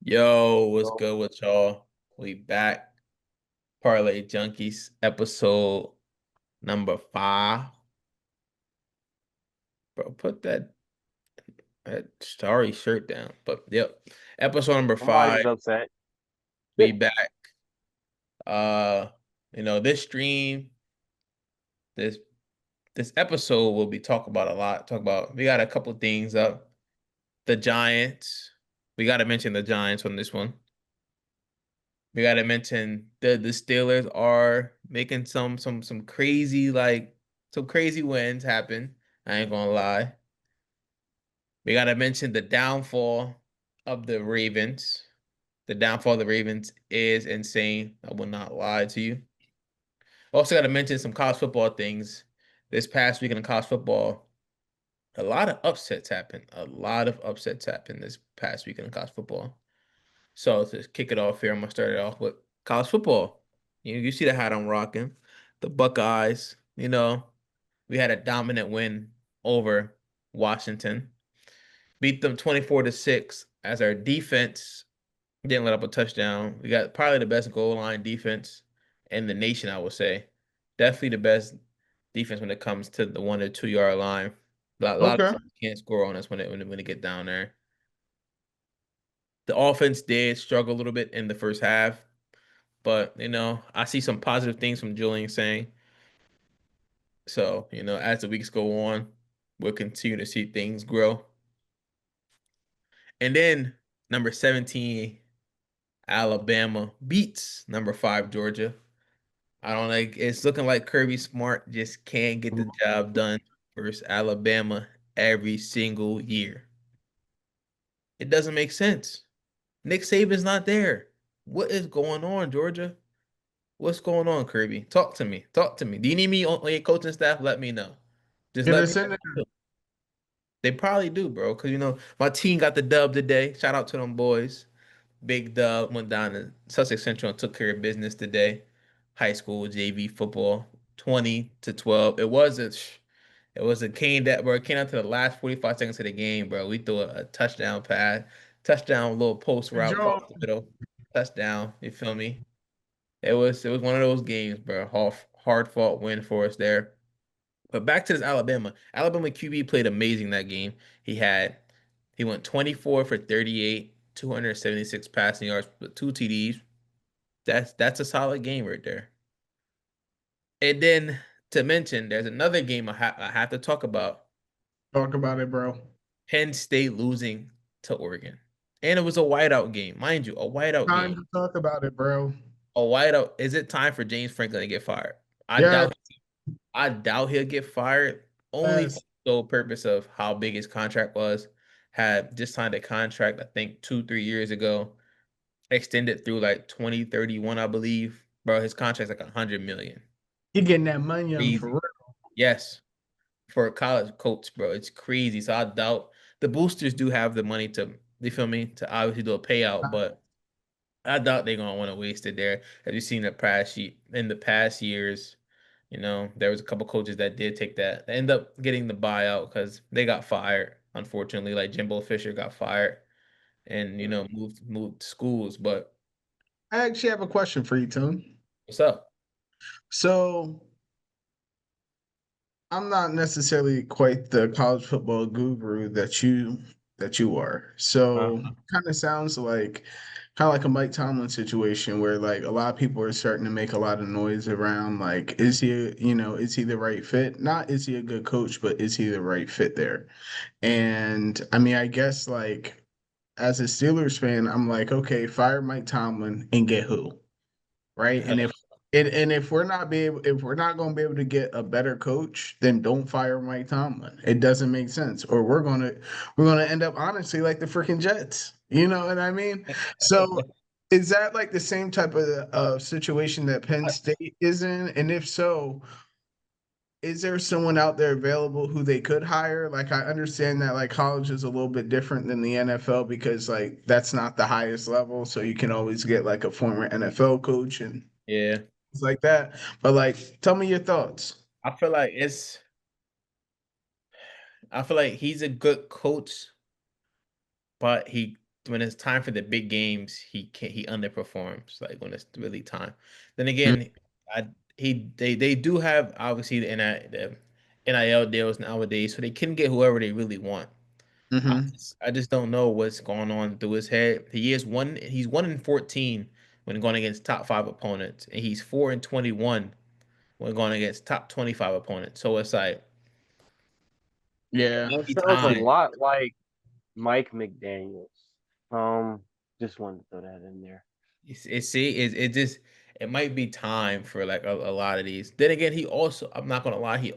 Yo, what's good with y'all? We back. Parlay Junkies, episode number 5. Bro, put that starry shirt down. But yep. Episode number I'm 5. always upset. We back. Uh, this stream, this this episode will be talk about a lot. We got a couple things up. The Giants. We gotta mention the Giants on this one. We gotta mention the Steelers are making some crazy some crazy wins happen. I ain't gonna lie. We gotta mention the downfall of the Ravens. The downfall of the Ravens is insane. I will not lie to you. Also gotta mention some college football things. This past weekend in college football, a lot of upsets happened. A lot of upsets happened this past weekend in college football. So to kick it off here, I'm gonna start it off with college football. You see the hat I'm rocking, the Buckeyes. We had a dominant win over Washington, beat them 24-6 as our defense didn't let up a touchdown. We got probably the best goal line defense in the nation, I would say. Definitely the best defense when it comes to the 1 to 2 yard line. A lot of Okay. teams can't score on us when they get down there. The offense did struggle a little bit in the first half. But I see some positive things from Julian saying. So, as the weeks go on, we'll continue to see things grow. And then number 17, Alabama beats number 5, Georgia. I don't like it's looking like Kirby Smart just can't get the job done versus Alabama every single year. It doesn't make sense. Nick Saban's not there. What is going on, Georgia? What's going on, Kirby? Talk to me. Talk to me. Do you need me on your coaching staff? Let me know. Just Get let me us in there. know. They probably do, bro. Because, my team got the dub today. Shout out to them boys. Big dub went down to Sussex Central and took care of business today. High school JV football, 20-12. It was a came that bro. It came out to the last 45 seconds of the game, bro. We threw a touchdown pass, touchdown little post Good route job. across the middle, touchdown. You feel me? It was one of those games, bro. Hard fought win for us there. But back to this Alabama. Alabama QB played amazing that game. He went 24 for 38, 276 passing yards, with 2 TDs. That's a solid game right there. And then to mention, there's another game I have to talk about. Talk about it, bro. Penn State losing to Oregon. And it was a whiteout game. Mind you, a whiteout Time game. to talk about it, bro. A whiteout. Is it time for James Franklin to get fired? I Yes, doubt I doubt he'll get fired only for yes. the sole purpose of how big his contract was. Had just signed a contract, I think 2, 3 years ago, extended through like 2031, I believe. Bro, his contract's like 100 million. You getting that money for Crazy. real. Yes, for a college coach, bro, it's crazy. So I doubt the boosters do have the money to, you feel me, to obviously do a payout, but I doubt they're gonna want to waste it there. As you've seen in the past years, there was a couple coaches that did take that. They end up getting the buyout because they got fired. Unfortunately, like Jimbo Fisher got fired and moved schools. But I actually have a question for you, Tone. what's up? So I'm not necessarily quite the college football guru that you are. So Uh-huh. kind of like a Mike Tomlin situation where like a lot of people are starting to make a lot of noise around like is he the right fit? Not is he a good coach, but is he the right fit there? And I mean, I guess like as a Steelers fan, I'm like, okay, fire Mike Tomlin and get who? Right? And if we're not going to be able to get a better coach, then don't fire Mike Tomlin. It doesn't make sense. Or we're gonna end up honestly like the freaking Jets. You know what I mean? So is that like the same type of situation that Penn State is in? And if so, is there someone out there available who they could hire? Like I understand that like college is a little bit different than the NFL because like that's not the highest level, so you can always get like a former NFL coach and Yeah, things like that. But like tell me your thoughts. I feel like he's a good coach, but he when it's time for the big games, he underperforms. Like when it's really time. Then Mm. again, I they do have obviously the NIL deals nowadays, so they can get whoever they really want. Hmm. I just don't know what's going on through his head. He's 1-14 when going against top five opponents, and he's 4-21 when going against top 25 opponents. So it's like Yeah. every Sounds a time lot like Mike McDaniels. Um, just wanted to throw that in there. it just it might be time for like a lot of these. Then again, he also I'm not gonna lie, he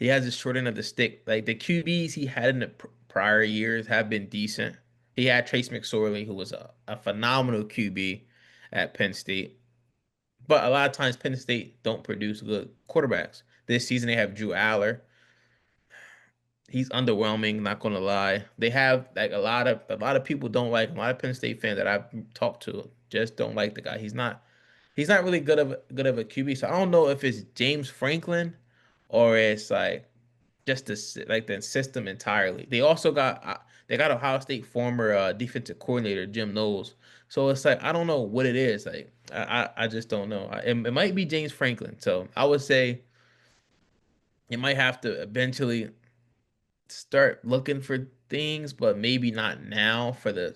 has a short end of the stick. Like the QBs he had in the prior years have been decent. He had Trace McSorley, who was a phenomenal QB at Penn State. But a lot of times Penn State don't produce good quarterbacks. This season they have Drew Aller. He's underwhelming, not gonna lie. They have like a lot of people don't like him. A lot of Penn State fans that I've talked to just don't like the guy. He's not really good of a QB. So I don't know if it's James Franklin or it's like just like the system entirely. They got Ohio State former defensive coordinator Jim Knowles. So it's like I don't know what it is. Like I just don't know. It might be James Franklin. So I would say it might have to eventually start looking for things, but maybe not now for the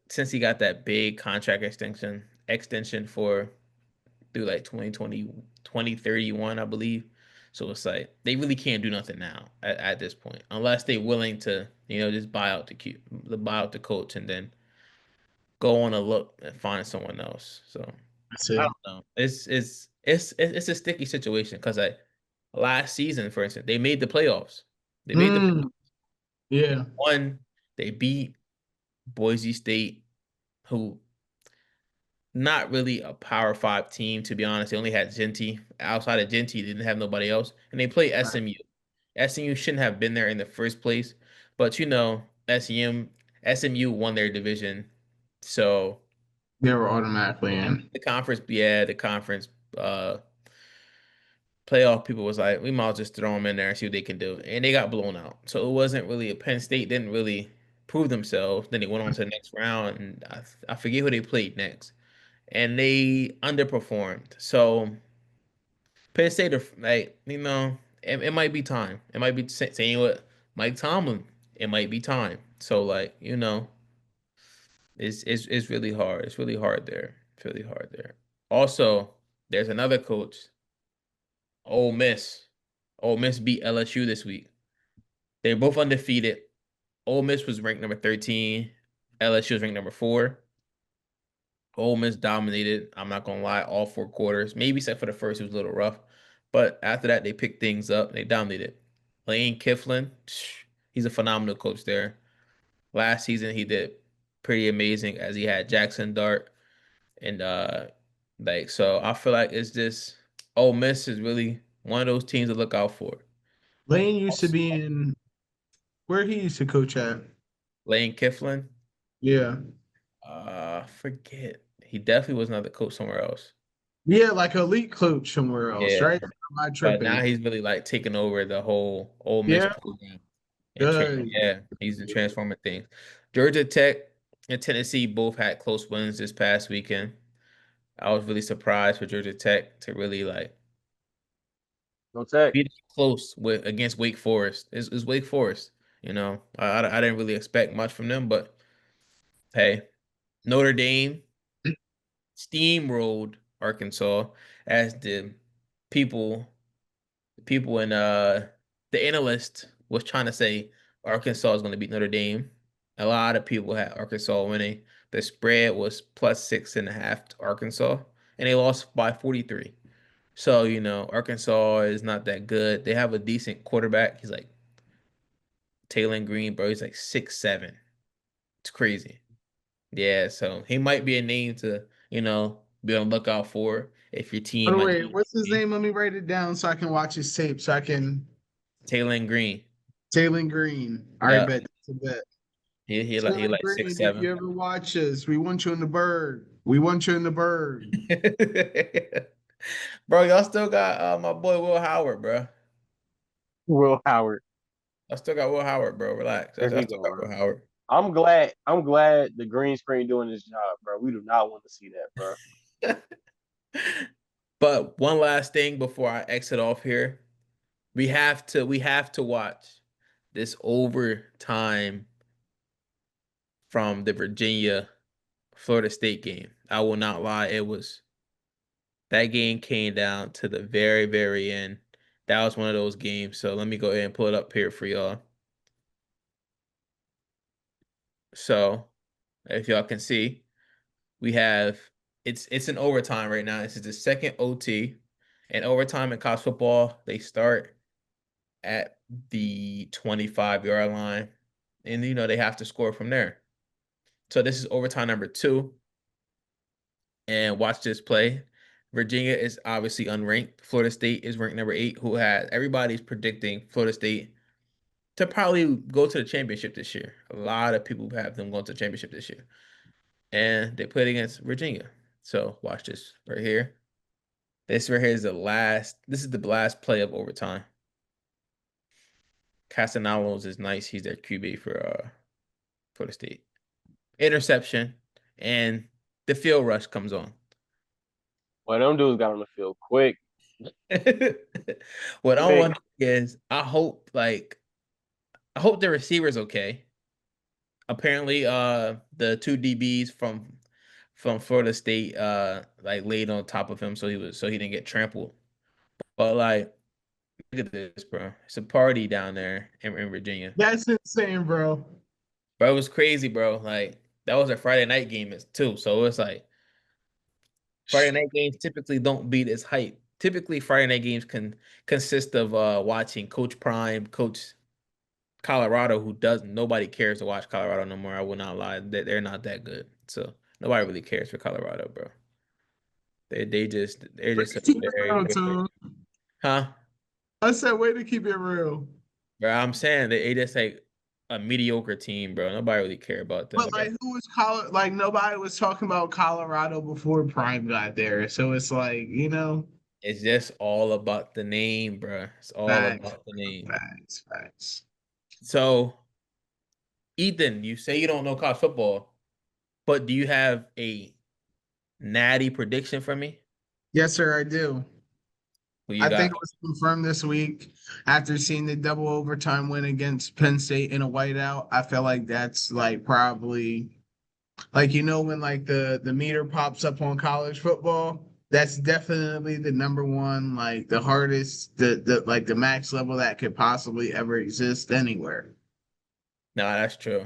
since he got that big contract extension for through like 2020 2031, I believe. So it's like they really can't do nothing now at this point unless they're willing to, just buy out the coach and then go on a look and find someone else. So That's I it. don't know. It's a sticky situation because like last season, for instance, they made the playoffs. They made the Mm. Yeah. one. They beat Boise State, who not really a Power Five team, to be honest. They only had Genty. Outside of Genty, they didn't have nobody else. And they played Right. SMU. SMU shouldn't have been there in the first place. But SMU won their division. So They were automatically in. the conference uh playoff people was like, we might as well just throw them in there and see what they can do. And they got blown out. So it wasn't really a Penn State didn't really prove themselves. Then they went on to the next round and I forget who they played next. And they underperformed. So Penn State, like, it might be time. It might be saying what Mike Tomlin. It might be time. So like, it's really hard. It's really hard there. It's really hard there. Also, there's another coach, Ole Miss. Ole Miss beat LSU this week. They're both undefeated. Ole Miss was ranked number 13. LSU was ranked number 4. Ole Miss dominated. I'm not gonna lie, all 4 quarters. Maybe except for the first, it was a little rough. But after that, they picked things up. They dominated. Lane Kifflin, he's a phenomenal coach there. Last season, he did pretty amazing as he had Jackson Dart and like so. I feel like it's just Ole Miss is really one of those teams to look out for. Lane used to be in where he used to coach at. Lane Kifflin, Yeah. forget he definitely was another coach somewhere else. Yeah, like elite coach somewhere else, Yeah. right? Am I But now tripping? he's really like taking over the whole Ole Miss Yeah. program and Good. yeah, he's been transforming things. Georgia Tech and Tennessee both had close wins this past weekend. I was really surprised for Georgia Tech to really like No tech. be close with against Wake Forest. It's Wake Forest, I didn't really expect much from them, but hey, Notre Dame steamrolled Arkansas as the people people in the analyst was trying to say Arkansas is going to beat Notre Dame. A lot of people had Arkansas winning. The spread was +6.5 to Arkansas, and they lost by 43. So, Arkansas is not that good. They have a decent quarterback. He's like Taylor Green, bro. He's like 6'7". It's crazy. Yeah, so he might be a name to, be on the lookout for if your By team the might way, be what's his name? Let me write it down so I can watch his tape. So I can Taylor Green. Taylor Green. All right, Yeah, bet. That's a bet. he like Green, six if you seven. ever watch us, we want you in the bird. We want you in the bird. Bro, y'all still got my boy Will Howard, bro. Will Howard. I still got Will Howard, bro. Relax. Here I he still go, got bro. Will Howard. I'm glad. I'm glad the green screen doing his job, bro. We do not want to see that, bro. But one last thing before I exit off here. We have to watch this overtime from the Virginia Florida State game. I will not lie, it was that game came down to the very, very end. That was one of those games. So let me go ahead and pull it up here for y'all. So if y'all can see, we have it's an overtime right now. This is the second OT. And overtime in college football, they start at the 25-yard line. And they have to score from there. So this is overtime number 2. And watch this play. Virginia is obviously unranked. Florida State is ranked number 8, who has everybody's predicting Florida State to probably go to the championship this year. A lot of people have them going to the championship this year. And they played against Virginia. So watch this right here. This right here is this is the last play of overtime. Castellanos is nice. He's their QB for the state. Interception, and the field rush comes on. Well, them dudes got on the field quick. What I Quick. want is I hope the receiver's okay. Apparently, the two DBs from Florida State like laid on top of him so he didn't get trampled. But like, look at this, bro. It's a party down there in Virginia. That's insane, bro. Bro, it was crazy, bro. Like that was a Friday night game too. So it's like Friday night games typically don't beat its hype. Typically, Friday night games can consist of watching Coach Prime, Coach Colorado, who does nobody cares to watch Colorado no more. I will not lie. They're not that good. So nobody really cares for Colorado, bro. They're Way just to a keep it very, real, very too. huh? I said, way to keep it real. Bro, I'm saying they just like a mediocre team, bro. Nobody really care about them, But bro. like, who was Like, nobody was talking about Colorado before Prime got there. So it's like, It's just all about the name, bro. It's all facts, about the name. facts. So, Ethan, you say you don't know college football, but do you have a natty prediction for me? Yes, sir, I do. Who you I think got? it was confirmed this week after seeing the double overtime win against Penn State in a whiteout. I feel like that's like probably like when like the meter pops up on college football, that's definitely the number one, like the hardest, the like the max level that could possibly ever exist anywhere. No, that's true.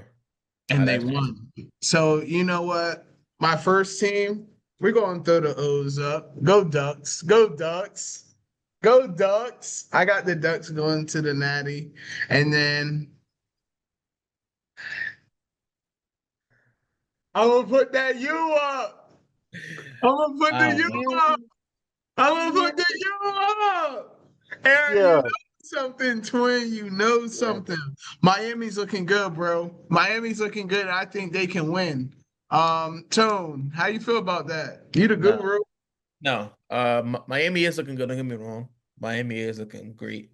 No, And they that's true. won. So you know what? My first team, we're going to throw the O's up. Go Ducks. Go Ducks. Go Ducks. I got the Ducks going to the Natty. And then I'm gonna put that U up. I'm gonna put the Oh U man. up. I'm gonna put the U up. Aaron, you Yeah. know something, twin. You know Yeah. something. Miami's looking good, bro. Miami's looking good. I think they can win. Tone, how you feel about that? You the No, guru? no. Miami is looking good. Don't get me wrong. Miami is looking great.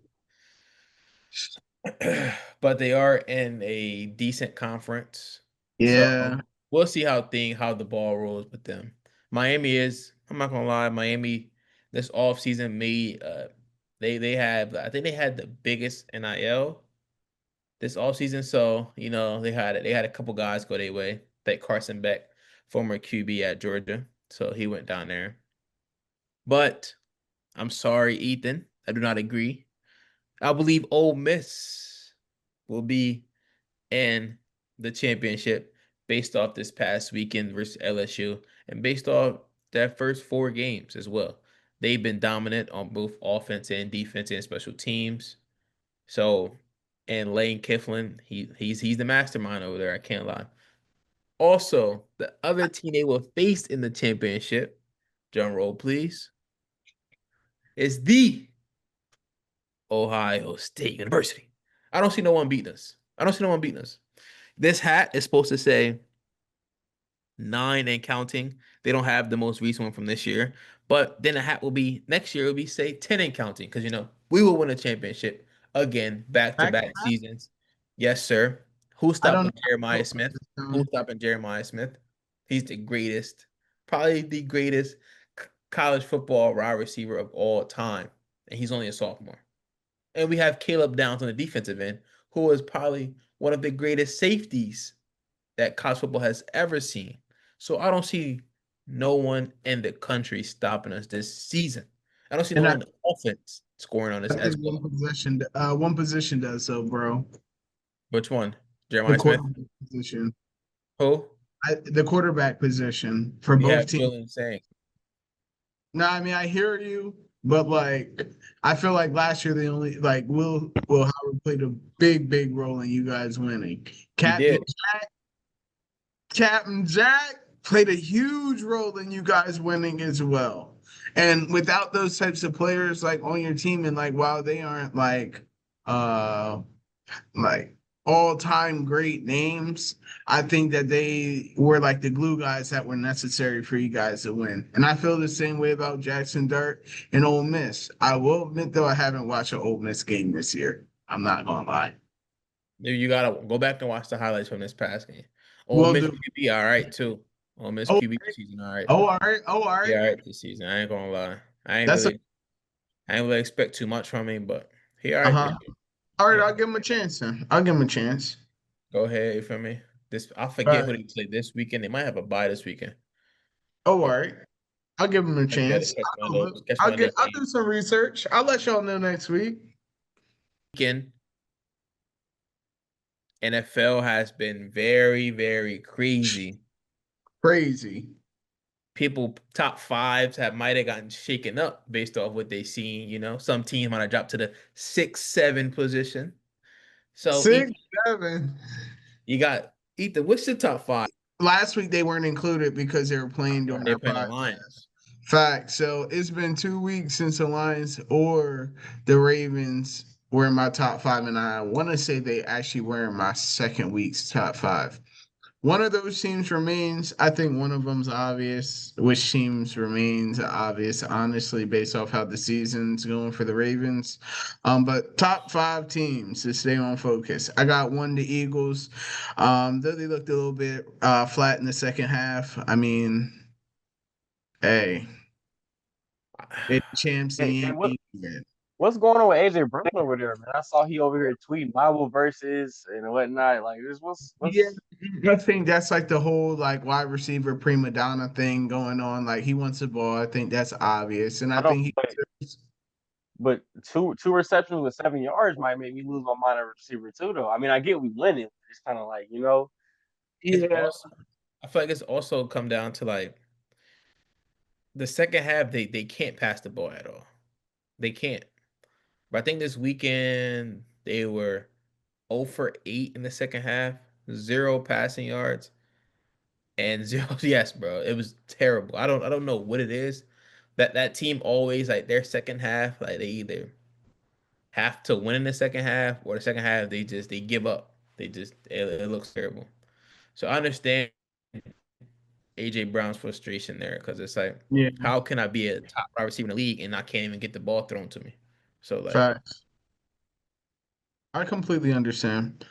But they are in a decent conference. So Yeah. we'll see how the ball rolls with them. I'm not gonna lie, Miami this offseason made they have I think they had the biggest NIL this offseason. So, they had a couple guys go their way. Like Carson Beck, former QB at Georgia. So he went down there. But I'm sorry, Ethan. I do not agree. I believe Ole Miss will be in the championship based off this past weekend versus LSU and based off their first 4 games as well. They've been dominant on both offense and defense and special teams. So, and Lane Kifflin, he's the mastermind over there. I can't lie. Also, the other team they will face in the championship, drum roll please, is the Ohio State University. I don't see no one beating us. I don't see no one beating us. This hat is supposed to say 9 and counting. They don't have the most recent one from this year, but then the hat will be next year. It will be say 10 and counting because we will win a championship again, back to Back, back seasons. Yes, sir. Who's I don't stopping Jeremiah know. Smith? Who's stopping Jeremiah Smith? He's the greatest, probably the greatest college football wide receiver of all time. And he's only a sophomore. And we have Caleb Downs on the defensive end, who is probably one of the greatest safeties that college football has ever seen. So I don't see no one in the country stopping us this season. I don't see no And one in the offense scoring on us I as think well. one position does so, bro. Which one? The Jeremiah Smith? quarterback position. Who? The quarterback position for We both have teams. Julian saying. No, I mean I hear you, but like I feel like last year they only like Will Howard played a big role in you guys winning. He Captain did. Captain Jack played a huge role in you guys winning as well. And without those types of players like on your team, and like while they aren't uh like all-time great names, I think that they were like the glue guys that were necessary for you guys to win. And I feel the same way about Jackson Dart and Ole Miss. I will admit though I haven't watched an Ole Miss game this year. I'm not gonna lie. You gotta go back and watch the highlights from this past game. Ole Will Miss do. QB, all right too. Ole Miss Oh, QB this season, all right. all right. Oh, all Yeah, right. all right this season. I ain't gonna lie. That's a I ain't really expect too much from him, but he all right this uh-huh. All right, year. I'll Yeah. give him a chance then. I'll give him a chance. Go ahead, you feel me? This I All forget who right. they play this weekend. They might have a bye this weekend. Oh, all But right. I'll give him a I gotta chance. catch one of those, catch one of those I'll games. do some research. I'll let y'all know next week. Weekend, NFL has been very, very crazy. Crazy. People top fives have might have gotten shaken up based off what they seen. Some teams might have dropped to the 6, 7 position. So Six, Ethan, 7. you got Ethan. What's the top five? Last week they weren't included because they were playing during They're our playing the podcast. Lions. Fact. So it's been 2 weeks since the Lions or the Ravens were in my top five, and I want to say they actually were in my second week's top five. One of those teams remains. I think one of them's obvious. Which teams remains obvious, honestly, based off how the season's going for the Ravens. But top five teams to stay on focus. I got one, the Eagles. Though they looked a little bit flat in the second half. I mean, hey, they the champs and Hey, you hey, ain't beat them yet. what's going on with AJ Brown over there, man? I saw he over here tweeting Bible verses and whatnot. Like this, Yeah, what's I think that's like the whole like wide receiver prima donna thing going on. Like he wants the ball. I think that's obvious, and I I don't. think he But two receptions with 7 yards might make me lose my mind at receiver too, though. I mean, I get we winning. It's kind of like It's yeah, also I feel like it's also come down to like the second half. They can't pass the ball at all. They can't. But I think this weekend they were 0 for 8 in the second half, zero passing yards, and zero. Yes, bro, it was terrible. I don't know what it is. That team always like their second half, like they either have to win in the second half or the second half they give up. It looks terrible. So I understand AJ Brown's frustration there because it's like, yeah, how can I be a top wide receiver in the league and I can't even get the ball thrown to me? So like, facts. I completely understand.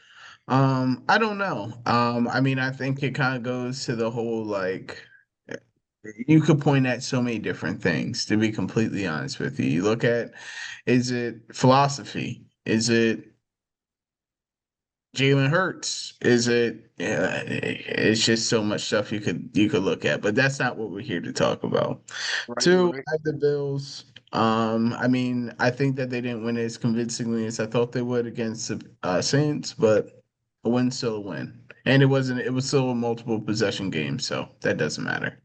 I don't know. I mean, I think it kind of goes to the whole like you could point at so many different things, to be completely honest with you. You look at, is it philosophy? Is it Jalen Hurts? Is it? Yeah, it's just so much stuff you could look at, but that's not what we're here to talk about. right, Two, right. I have the Bills. I mean, I think that they didn't win as convincingly as I thought they would against the Saints, but a win's still a win, and it wasn't. It was still a multiple possession game, so that doesn't matter.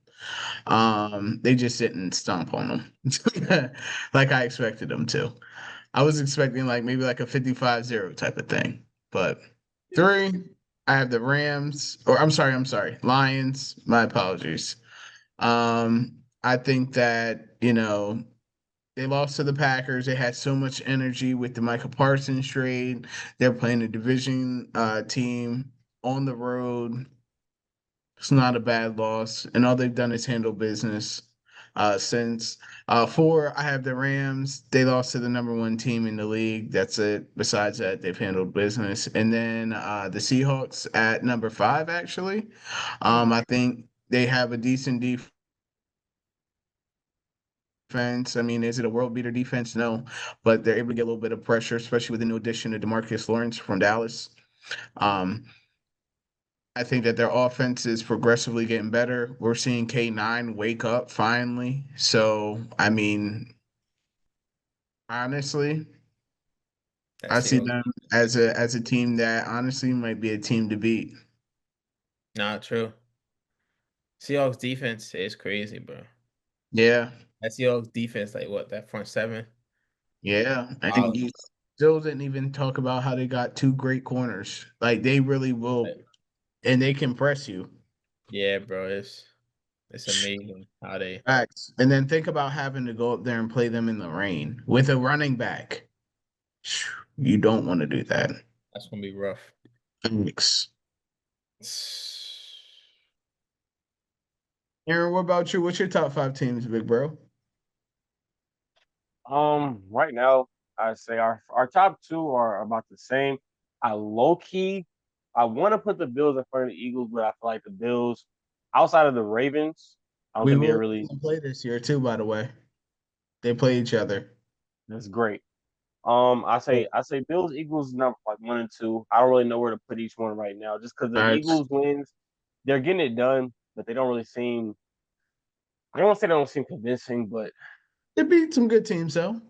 They just didn't stomp on them like I expected them to. I was expecting like maybe like a 55-0 type of thing. But three, I have the Rams, or I'm sorry, Lions. My apologies. I think that, they lost to the Packers. They had so much energy with the Michael Parsons trade. They're playing a division team on the road. It's not a bad loss, and all they've done is handle business. Since 4, I have the Rams. They lost to the number 1 team in the league. That's it. Besides that, they've handled business. And then the Seahawks at number 5, actually. I think they have a decent defense. I mean, is it a world beater defense? No, but they're able to get a little bit of pressure, especially with the new addition of DeMarcus Lawrence from Dallas. Um, I think that their offense is progressively getting better. We're seeing K9 wake up finally. So, I mean, honestly, That I see Seahawks. them as a team that honestly might be a team to beat. Not true. Seahawks defense is crazy, bro. Yeah, That Seahawks defense, like what, that front seven? yeah. And Wow. you still didn't even talk about how they got 2 great corners. Like they really will, and they can press you. Yeah, bro. It's amazing how they Facts. And then think about having to go up there and play them in the rain with a running back. You don't want to do that. that's gonna be rough. Thanks. Aaron, what about you? What's your top 5 teams, big bro? Right now, I say our top two are about the same. I low key, I want to put the Bills in front of the Eagles, but I feel like the Bills, outside of the Ravens, I don't We think they're will really play this year too, by the way. They play each other. that's great. I say Bills, Eagles, number like 1 and 2. I don't really know where to put each one right now, just because the Facts. Eagles wins, they're getting it done, but they don't really seem. I don't want to say they don't seem convincing, but They beat some good teams, though.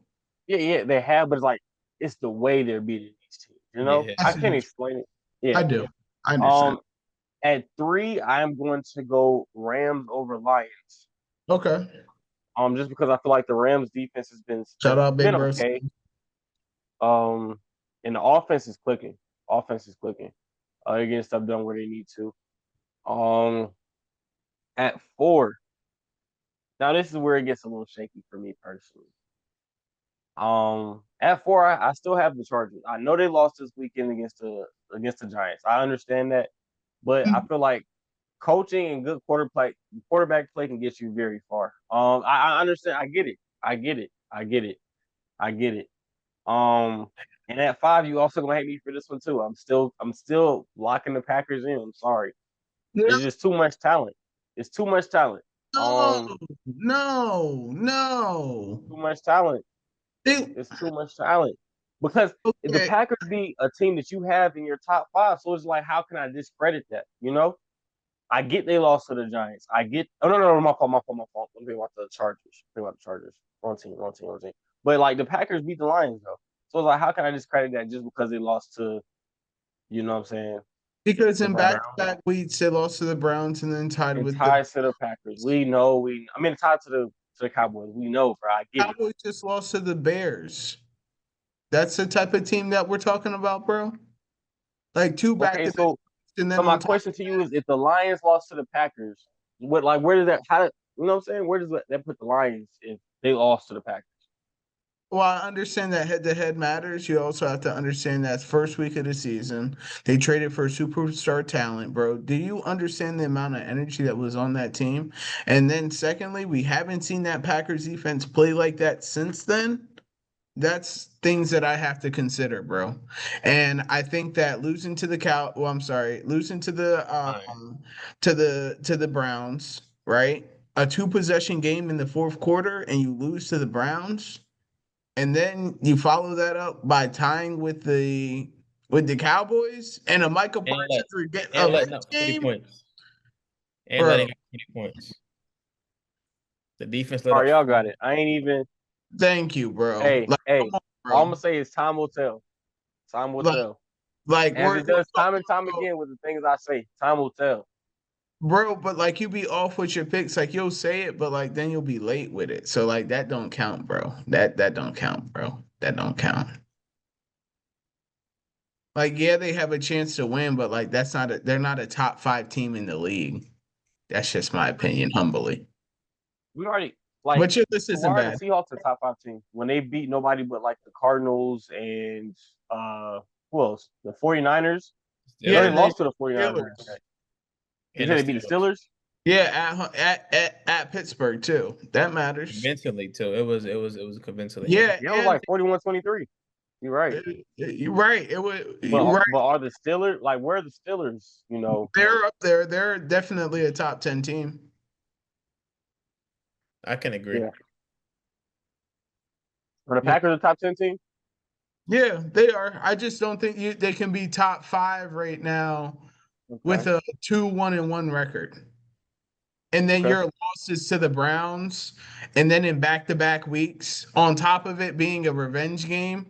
yeah, they have. But it's like it's the way they're beating these teams. Yeah. I I see. can't explain it. I Yeah. do. I understand. Um, at 3, I am going to go Rams over Lions. Okay. Just because I feel like the Rams defense has been Shout out, big bro. okay. Um, and the offense is clicking. Offense is clicking. They're getting stuff done where they need to. Um, at 4, now this is where it gets a little shaky for me personally. At 4, I still have the Chargers. I know they lost this weekend against the Giants. I understand that, but I feel like coaching and good quarterback play can get you very far. I understand. I get it. I get it. I get it. I get it. Um, and at 5, you also gonna hate me for this one too. I'm still locking the Packers in. I'm sorry. No, It's just too much talent. It's too much talent. no, no, no. Too much talent. They, It's too much talent. Because the okay. Packers be a team that you have in your top 5, so it's like, how can I discredit that? I get they lost to the Giants. I get. Oh no, my fault. I'm thinking about the Chargers. I'm thinking about the Chargers. Wrong team. But like the Packers beat the Lions though, so it's like, how can I discredit that just because they lost to, what I'm saying, Because the in Browns? back-to-back weeks, they lost to the Browns and then tied And with the tied to the Packers. We know. I mean, tied to the Cowboys. We know, bro. I get it. Cowboys just lost to the Bears. That's the type of team that we're talking about, bro. Like 2 Okay, back-to-back, so and so then my on top question to you is, if the Lions lost to the Packers, where does that you know what I'm saying? Where does that put the Lions if they lost to the Packers? well, I understand that head-to-head matters. You also have to understand that first week of the season, they traded for superstar talent, bro. Do you understand the amount of energy that was on that team? And then secondly, we haven't seen that Packers defense play like that since then. That's things that I have to consider, bro. And I think that losing to the well, I'm sorry, losing Fine. to the Browns, right? A 2 possession game in the fourth quarter and you lose to the Browns, and then you follow that up by tying with the Cowboys and a Michael And let Parsons and letting revenge up 20 game, points. And bro. letting up 20 points. The defense let All up right, y'all got 40. it. I ain't even. Thank you, bro. Hey, Like, come hey. on, All I'm bro. gonna say is time will tell. Time will Like, tell. As it we're does time and time talking. again with the things I say. Time will tell. Bro, but like you be off with your picks, like you'll say it, but like then you'll be late with it. So like that don't count, bro. That don't count, bro. That don't count. Like yeah, they have a chance to win, but like they're not a top 5 team in the league. That's just my opinion, humbly. We already like But your list isn't why are the bad. Seahawks a top 5 team when they beat nobody but like the Cardinals and who else? The 49ers. No, Yeah, they and then lost to the 49ers last Steelers. night. You And said the they beat the Steelers. Steelers? Yeah, at Pittsburgh too. That matters. Convincingly too. It was convincingly. Yeah, Yeah, it was and like 41-23. You're right. you're right. It was But you're right. but are the Steelers like where are the Steelers? They're up there. They're definitely a top 10 team. I can agree. Yeah. Are the Yeah, Packers a top 10 team? yeah, they are. I just don't think they can be top 5 right now with Okay. a 2-1-1 record. And then Okay. your losses to the Browns, and then in back-to-back weeks, on top of it being a revenge game,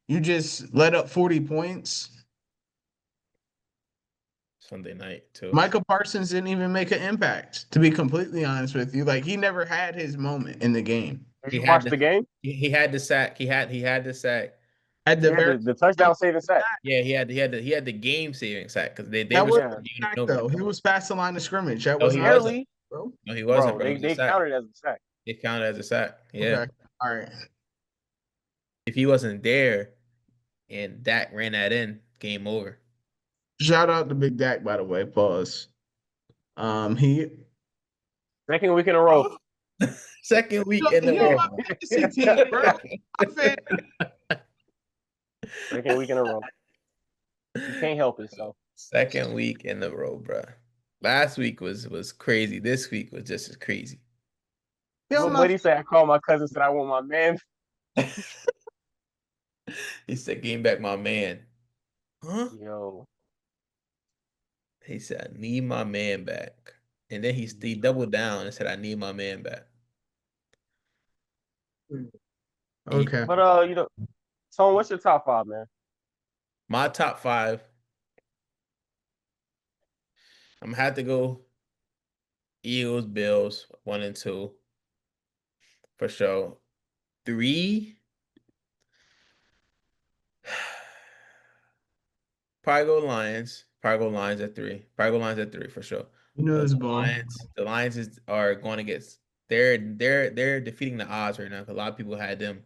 you just let up 40 points. Sunday night too. Michael Parsons didn't even make an impact, to be completely honest with you. Like he never had his moment in the game. Did He you had watch the the game? he had the sack. He had the sack. At He the had very the touchdown saving sack. Yeah, he had the game saving sack because they that were was scoring Yeah. even sack over. though. He was past the line of scrimmage. That No, was he not a wasn't. Barely, bro. No, he wasn't, bro. bro. It They was a they sack. counted as a sack. It counted as a sack. Yeah. Okay. All right. If he wasn't there and Dak ran that in, game over. Shout out to Big Dak, by the way. Pause. He Second week in a row. Second week in the he on my row. fantasy team, bro. I'm fan. Second week in a row. You can't help it. So Second week in the row, bro. Last week was crazy. This week was just as crazy. He on what my buddy said, I called my cousin, said I want my man. He said, "Game back, my man." Huh? Yo, He said, "I need my man back." And then he doubled down and said, "I need my man back." He, okay. but Tone, what's your top five, man? my top five, I'm gonna have to go Eagles, Bills, 1 and 2 for sure. Three, probably go Lions. Probably go Lions at three. Probably go Lions at three for sure. You know The this ball. Lions are going to get. They're defeating the odds right now because a lot of people had them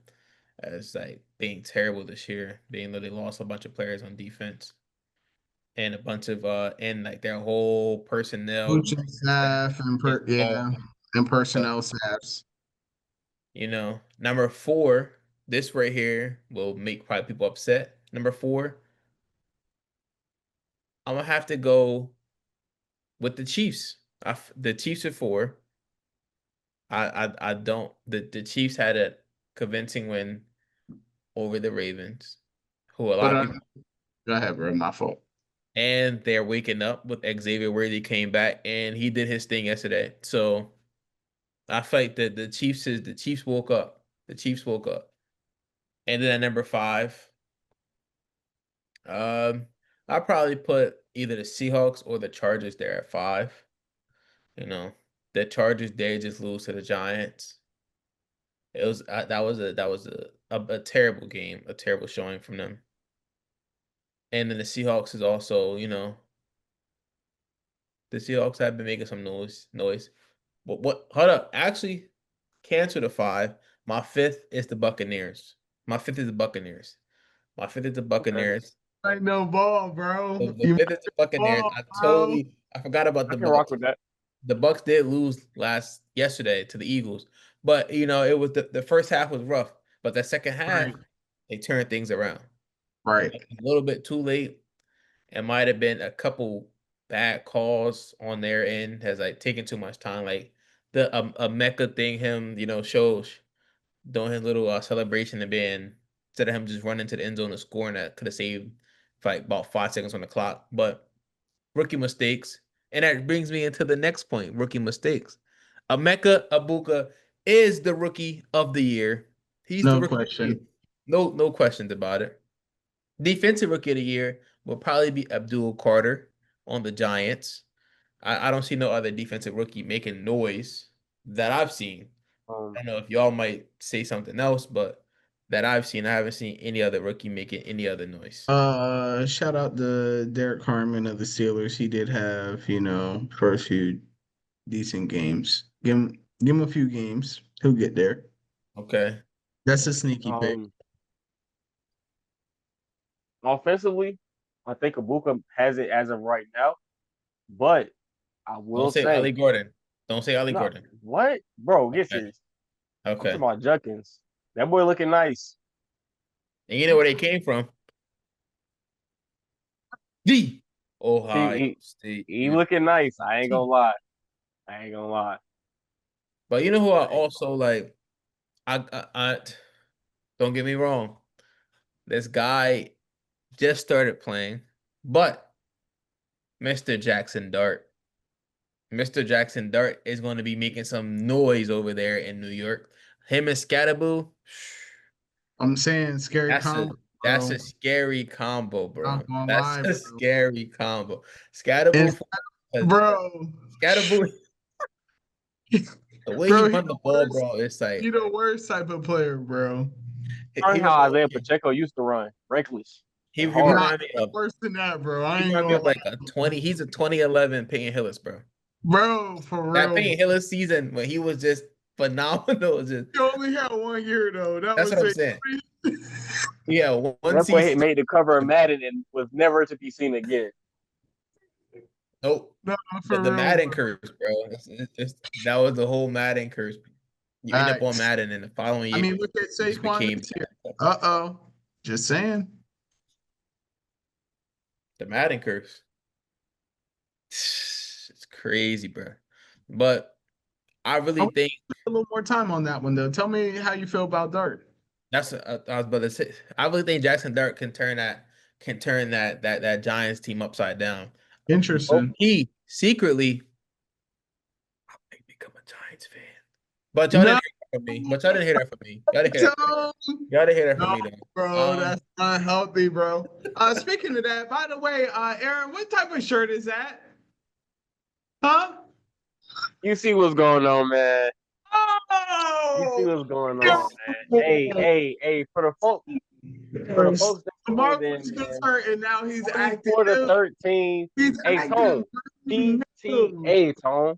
as like being terrible this year, being that they lost a bunch of players on defense and a bunch of and like their whole personnel Coaching system staff and is yeah, off. and So, personnel staffs. number four, this right here will make probably people upset. Number four, I'm gonna have to go with the Chiefs. The Chiefs at four. I don't. The Chiefs had a convincing win over the Ravens, who a But lot of people, go ahead, bro. My fault. and they're waking up with Xavier Worthy came back and he did his thing yesterday. So I feel like that the Chiefs woke up. The Chiefs woke up. And then at number five, um, I'll probably put either the Seahawks or the Chargers there at five. You know, the Chargers they just lose to the Giants. It was that was a terrible game, a terrible showing from them. And then the Seahawks is also, the Seahawks have been making some noise. But what? Hold up, actually, cancel the five. My fifth is the Buccaneers. My fifth is the Buccaneers. My fifth is the Okay, Buccaneers. Like no ball, bro. The You fifth is the Buccaneers. ball, bro. I forgot about I the can rock Bucks. with that. The Bucks did lose yesterday to the Eagles, but it was the first half was rough, but the second half Right, they turned things around. It right. might be a little bit too late. It might have been a couple bad calls on their end, has like taken too much time. Like the a Mecca thing, him shows doing his little celebration and being instead of him just running to the end zone and scoring that could have saved like about 5 seconds on the clock. But rookie mistakes. And that brings me into the next point, rookie mistakes. Emeka Abuka is the rookie of the year. He's the No rookie of the year. question. No questions about it. Defensive rookie of the year will probably be Abdul Carter on the Giants. I don't see no other defensive rookie making noise that I've seen. Um, I don't know if y'all might say something else, but that I've seen, I haven't seen any other rookie making any other noise. Shout out to Derek Harmon of the Steelers. He did have, first few decent games. Give him a few games. He'll get there. Okay. That's a sneaky pick. um, Offensively, I think Abuka has it as of right now, but I Don't will say say, Ollie Gordon. Don't say Ollie no, Gordon. what, bro? Get Okay. serious. I'm Okay. talking about Junkins. That boy looking nice. And you know where they came from? The Ohio He State he looking nice. I ain't gonna University. lie. I ain't gonna lie. But you know who I I ain't also like? I don't get me wrong. This guy just started playing, but Mr. Jackson Dart. Mr. Jackson Dart is going to be making some noise over there in New York. Him and Scatterboo, I'm saying scary that's a combo, that's bro. a scary combo, I'm bro. gonna That's lie, a bro. scary combo. And Scatterboo, bro, Scatterboo, the way he bro, run the ball, bro, it's he like the worst type of player, bro. he run how remind Isaiah Pacheco used to run, reckless and he hard. Nah, remind me of worse than that, bro. I he ain't remind me gonna of lie, like a 20. He's a 2011 Peyton Hillis, bro. bro. For That real, bro. Peyton Hillis season when he was just phenomenal. Just He only had 1 year though. That that's was what I'm it. saying. Yeah, one That boy season. made the cover of Madden and was never to be seen again. Nope. No, The for real, Madden bro. curse, bro. That was the whole Madden curse. You end up on Acts. Madden, and the following I year mean, look at you just Saquon became this year. Uh-oh. Just saying. the Madden curse. It's crazy, bro. But I I really want think a little more time on that one though. Tell me how you feel about Dart. I was about to say. I really think Jackson Dart can turn that Giants team upside down. Low Interesting. key, secretly, I might become a Giants fan. But y'all No, didn't hear that from me. But y'all didn't hear that from me. Y'all didn't hear that from me. Tom. Y'all didn't hear that from No, me though. bro, that's unhealthy, bro. Speaking of that, by the way, Aaron, what type of shirt is that? Huh? You see what's going on, man. You see Oh, what's going yo. on, man. Hey, for the folks that tuned Marcus in, gets man. hurt and now he's acting 24 to new. 13. He's Hey, acting Tone. new. DTA, Tone.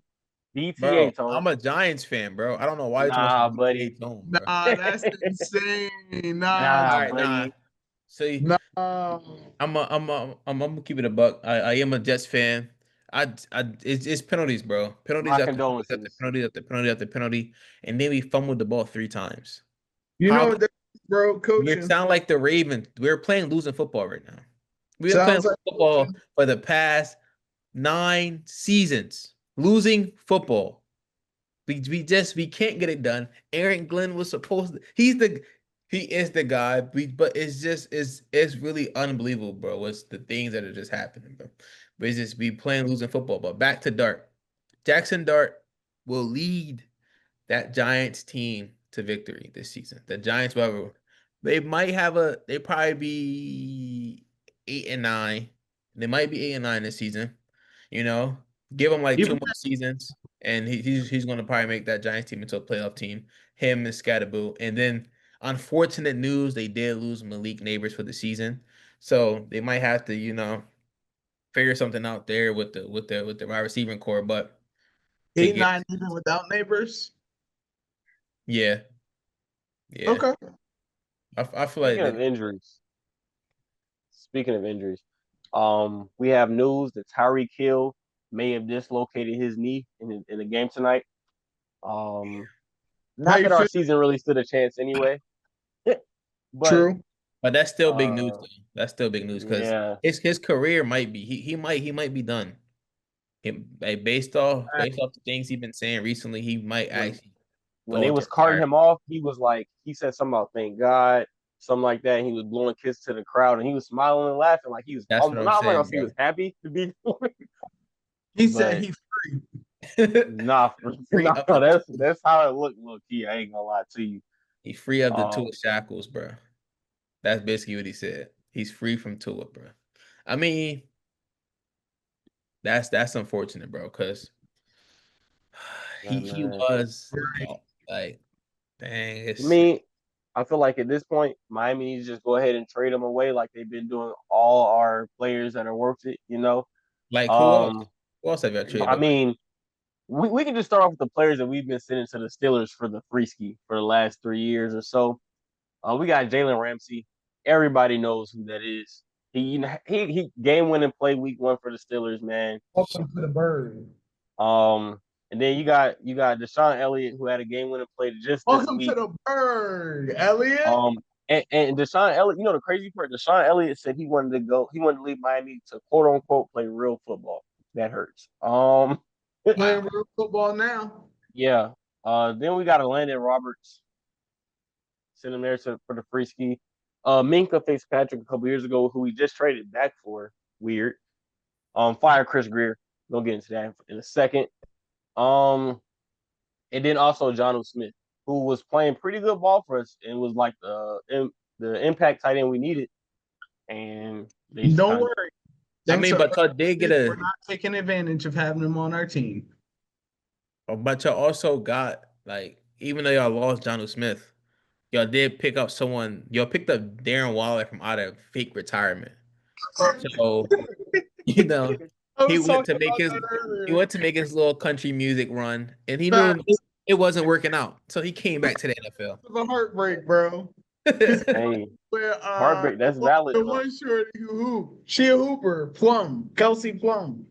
DTA, Bro, Tone. I'm a Giants fan, bro. I don't know why you talking about Nah, some DTA buddy. tone, bro. Nah, that's insane. Nah, Nah, All right, nah. buddy. See, nah. I'm gonna keep it a buck. I am a Jets fan. It's penalties, bro. Penalties My after penalties after condolences. penalty after penalty after penalty, and then we fumbled the ball 3 times. You How know what that is, bro? we Coaching. sound like the Ravens. We're playing losing football right now. We've been playing Sounds like football coaching. for the past 9 seasons, losing football. We can't get it done. Aaron Glenn was supposed to. He is the guy. But it's really unbelievable, bro. What's the things that are just happening, bro? But it's just we playing losing football. But back to Dart. Jackson Dart will lead that Giants team to victory this season. The Giants, whatever, they probably be 8-9. They might be 8-9 this season. You know, give him like two Even more seasons, and he's going to probably make that Giants team into a playoff team. Him and Scatterboo, and then unfortunate news, they did lose Malik Neighbors for the season, so they might have to figure something out there with the wide receiving core. But to eight get nine even without neighbors. yeah, yeah, Okay. I feel like Speaking of that. injuries, speaking of injuries, we have news that Tyreek Hill may have dislocated his knee in the game tonight. Um, How not you that our feel? season really stood a chance anyway, but True. But that's still big news, uh, though. That's still big news because yeah, his career might be he might be done. Like, based off the things he's been saying recently, he might when actually when go they into was carting him retirement. off, he was like, he said something about thank God, something like that. And he was blowing kisses to the crowd, and he was smiling and laughing like he was. That's what I'm I'm not gonna saying, say he bro. was happy to be, He said but he free. nah, Free nah, up the that's how it looked. Look, key, I ain't gonna lie to you. he free of the Tua Um, shackles, bro. That's basically what he said. He's free from Tua, bro. I mean, that's unfortunate, bro, because yeah, he man. was like, dang, To it's me, I feel like at this point, Miami needs to just go ahead and trade him away, like they've been doing all our players that are worth it. You know, like who else? um, Who else have you traded I away? mean, we can just start off with the players that we've been sending to the Steelers for the free ski for the last 3 years or so. We got Jalen Ramsey. Everybody knows who that is. He game winning play week 1 for the Steelers, man. Welcome to the bird. And then you got Deshaun Elliott, who had a game winning play just this Welcome to week. the bird, Elliot. Um, and Deshaun Elliott, the crazy part, Deshaun Elliott said he wanted to go, he wanted to leave Miami to quote unquote play real football. That hurts. Wow. Playing real football now. Yeah. Then we got a Landon Roberts, send him there for the free ski. Minka Fitzpatrick a couple years ago, who we just traded back for. Weird. Fire Chris Greer. We'll get into that in a second. Um, and then also John Smith, who was playing pretty good ball for us and was like the impact tight end we needed. And they just Don't kind of worry. I Thanks, mean, but y'all did get we're a, not taking advantage of having him on our team. but y'all also got like, even though y'all lost John Smith, y'all did pick up someone. Y'all picked up Darren Waller from out of fake retirement. So you know, I he was went talking to make about his that he earlier. went to make his little country music run, and he knew Facts. it wasn't working out. So he came back to the NFL. It was a heartbreak, bro. Because hey, where heartbreak. That's valid the though. one shorty who hoop, she a hooper, Plum, Kelsey Plum.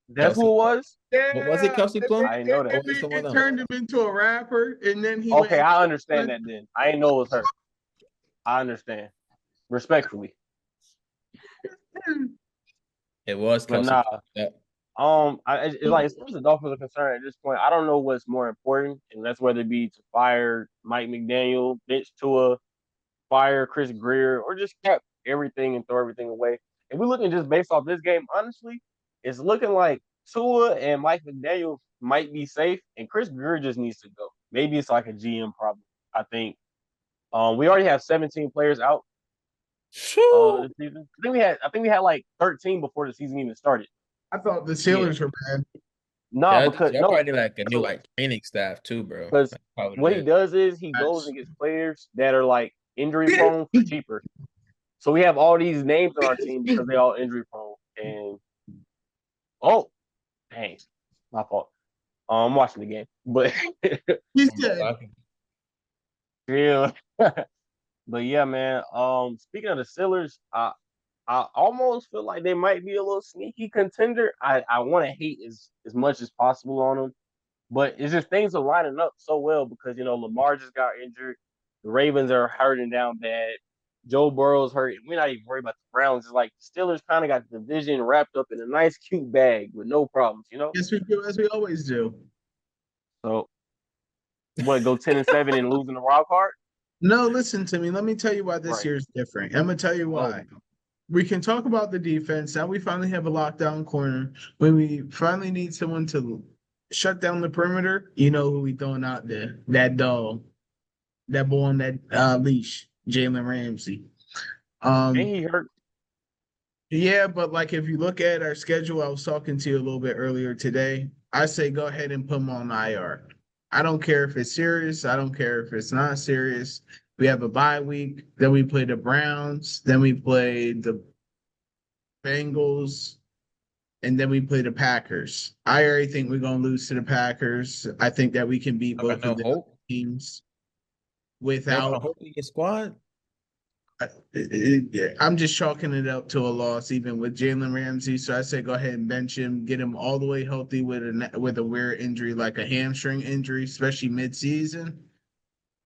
That's Kelsey who it Plum. was. But was it Yeah, Kelsey Plum? I didn't know Or that. was it someone it else? turned him into a rapper, and then he went Okay, I into understand that then. I didn't know it was her. I understand. Respectfully. It was But Kelsey nah. Plum. Yep. It's like as far as the Dolphins are concerned at this point, I don't know what's more important, and that's whether it be to fire Mike McDaniel, bench Tua, fire Chris Greer, or just kept everything and throw everything away. If we're looking just based off this game, honestly, it's looking like Tua and Mike McDaniel might be safe, and Chris Greer just needs to go. Maybe it's like a GM problem. I think. We already have 17 players out Shoo. this season. I think we had like 13 before the season even started. I thought the Yeah. Steelers were bad. Nah, Yeah, because y'all no, probably need like a new so like training staff too, bro. because That's probably what what it he is. does is he goes That's and gets players that are like injury prone for cheaper. So we have all these names on our team because they all injury prone. And oh, dang, my fault. I'm watching the game, but he I'm said, talking. yeah, but yeah, man. Speaking of the Steelers, I almost feel like they might be a little sneaky contender. I want to hate as much as possible on them, but it's just things are lining up so well because Lamar just got injured. The Ravens are hurting down bad. Joe Burrow's hurt. We're not even worried about the Browns. It's like the Steelers kind of got the division wrapped up in a nice, cute bag with no problems. yes, we do, as we always do. So what? Go 10-7 and losing the wild card? No, listen to me. Let me tell you why this Right. year is different. I'm gonna tell you Oh, why. We can talk about the defense. Now we finally have a lockdown corner. When we finally need someone to shut down the perimeter, you know who we throwing out there? That dog, that boy on that leash, Jalen Ramsey. and Um, he hurt. yeah, but like if you look at our schedule, I was talking to you a little bit earlier today. I say go ahead and put him on IR. I don't care if it's serious. I don't care if it's not serious. We have a bye week. Then we play the Browns. Then we play the Bengals. And then we play the Packers. I already think we're going to lose to the Packers. I think that we can beat I got both no of the hope. teams Y'all got no without. hope in your squad. I'm just chalking it up to a loss, even with Jalen Ramsey. So I say go ahead and bench him, get him all the way healthy with a weird injury like a hamstring injury, especially midseason.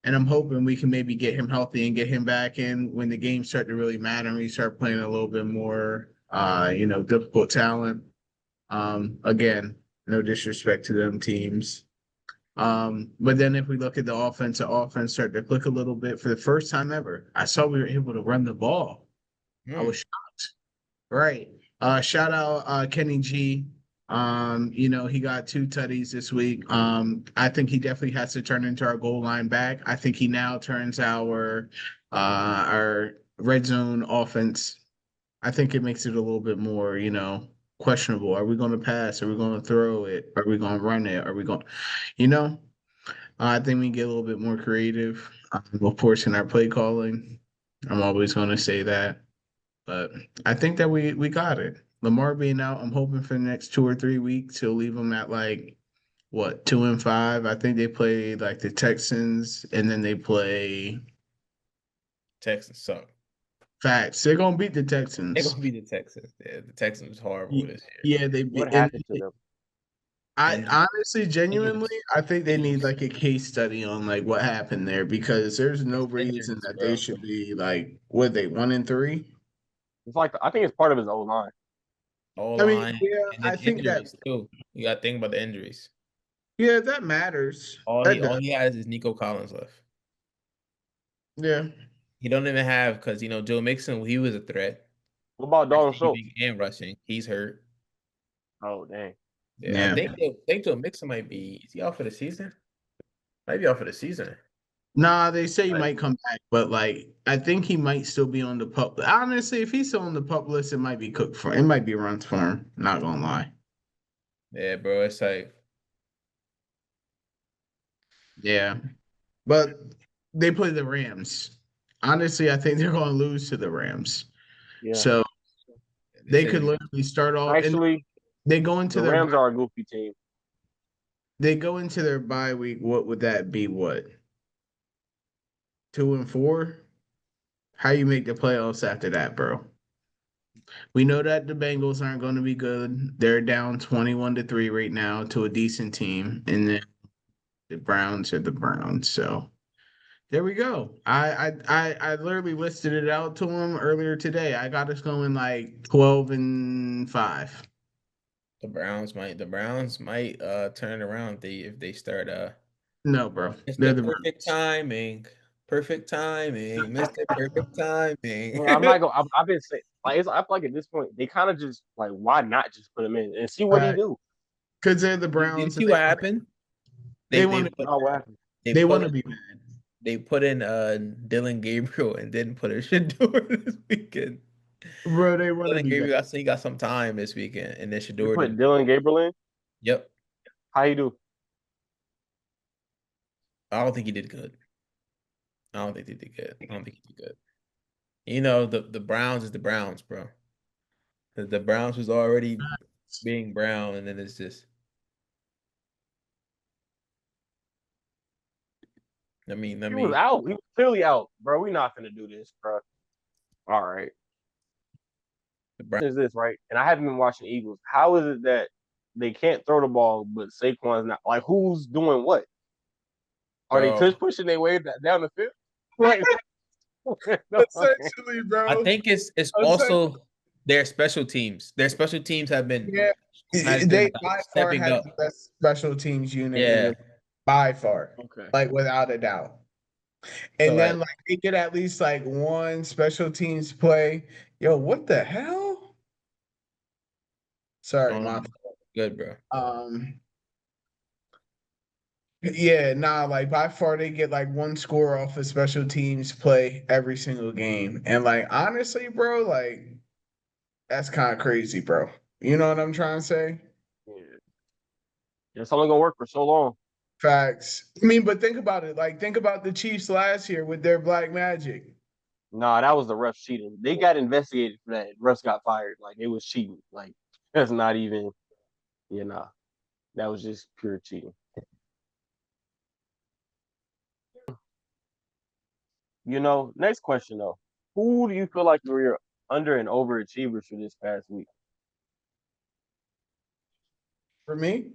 And I'm hoping we can maybe get him healthy and get him back in when the games start to really matter and we start playing a little bit more, difficult talent. Again, no disrespect to them teams. But then if we look at the offense start to click a little bit for the first time ever. I saw we were able to run the ball. I Hmm. was shocked. Right. Shout out Kenny G. He got two tutties this week. I think he definitely has to turn into our goal line back. I think he now turns our red zone offense. I think it makes it a little bit more, questionable. Are we going to pass? Are we going to throw it? Are we going to run it? Are we going, you know? I think we can get a little bit more creative, of course, in our play calling. I'm always going to say that, but I think that we got it. Lamar being out, I'm hoping for the next 2 or 3 weeks he'll leave them at like what 2-5. I think they play like the Texans, and then they play Texans suck. Facts. They're gonna beat the They're Texans. gonna be the Texans. Yeah, the Texans is horrible Y- this year. Yeah, they What and happened to them? I and honestly, genuinely, injuries, I think they need injuries, like a case study on like what happened there because there's no it's reason injuries, that they bro. should be like, what they 1-3? It's like I think it's part of his old line. All I mean, line, yeah, and I then think that injuries too. You got to think about the injuries. yeah, that matters. That All does. he has is Nico Collins left. Yeah. He don't even have because Joe Mixon, he was a threat What about Dalton Schultz? receiving and rushing. He's hurt. Oh dang. Yeah, Yeah. I think Joe Mixon might be. Is he out for the season? Might be out for the season. Nah, they say he Right. might come back, but like I think he might still be on the pup. Honestly, if he's still on the pup list, it might be cooked for him. It might be runs for him. Not gonna lie. Yeah, bro. It's like Yeah. But they play the Rams. Honestly, I think they're gonna lose to the Rams. Yeah. So they they said could he's literally start off and Actually, they go into the their Rams are a goofy team. bye week. What would that be? What? 2-4? How you make the playoffs after that, bro? We know that the Bengals aren't going to be good. They're down 21-3 right now to a decent team, and then the Browns are the Browns. So there we go. I literally listed it out to him earlier today. I got us going like 12-5. the Browns might turn around if they start No, bro, they're Mr. the Perfect Browns. Timing. Perfect timing, Mr. Perfect timing. Man, I'm not gonna. I've been saying like I feel like at this point they kind of just like why not just put him in and see what he do? Because they're the Did you Browns and see what happened? They they they want to put Oh, what happened? they they want put to be mad. they put in Dylan Gabriel and didn't put a Shador this weekend. Bro, they want to Dylan be mad. Gabriel, I think he got some time this weekend, and then They Shador put didn't. Dylan Gabriel in. Yep, How you do? I don't think he did good. I don't think he did good. I don't think he did good. The Browns is the Browns, bro. The Browns was already being Brown, and then it's just. He was out. He was clearly out, bro. We not gonna do this, bro. All right. The Brown. Is this right? And I haven't been watching Eagles. How is it that they can't throw the ball, but Saquon's not? Like, who's doing what? Are they Bro, tush pushing their way down the field? Right. No, Essentially, I bro. think it's Essentially, also their special teams. Their special teams yeah. has They been like by far stepping have up. the best special teams unit in Yeah. the by far, okay. like without a doubt. So And then like, like they get at least like one special teams play. Yo, what the hell? Sorry, my good, bro. yeah, nah, like by far they get like one score off of special teams play every single game. And like honestly, bro, like that's kind of crazy, bro. You know what I'm trying to say? Yeah. It's only gonna work for so long. Facts. I mean, but think about it. Like, think about the Chiefs last year with their black magic. Nah, that was the refs cheating. They got investigated for that. Refs got fired. Like it was cheating. Like that's not even. Yeah, nah. That was just pure cheating. Next question though. Who do you feel like were your under and overachievers for this past week? For me,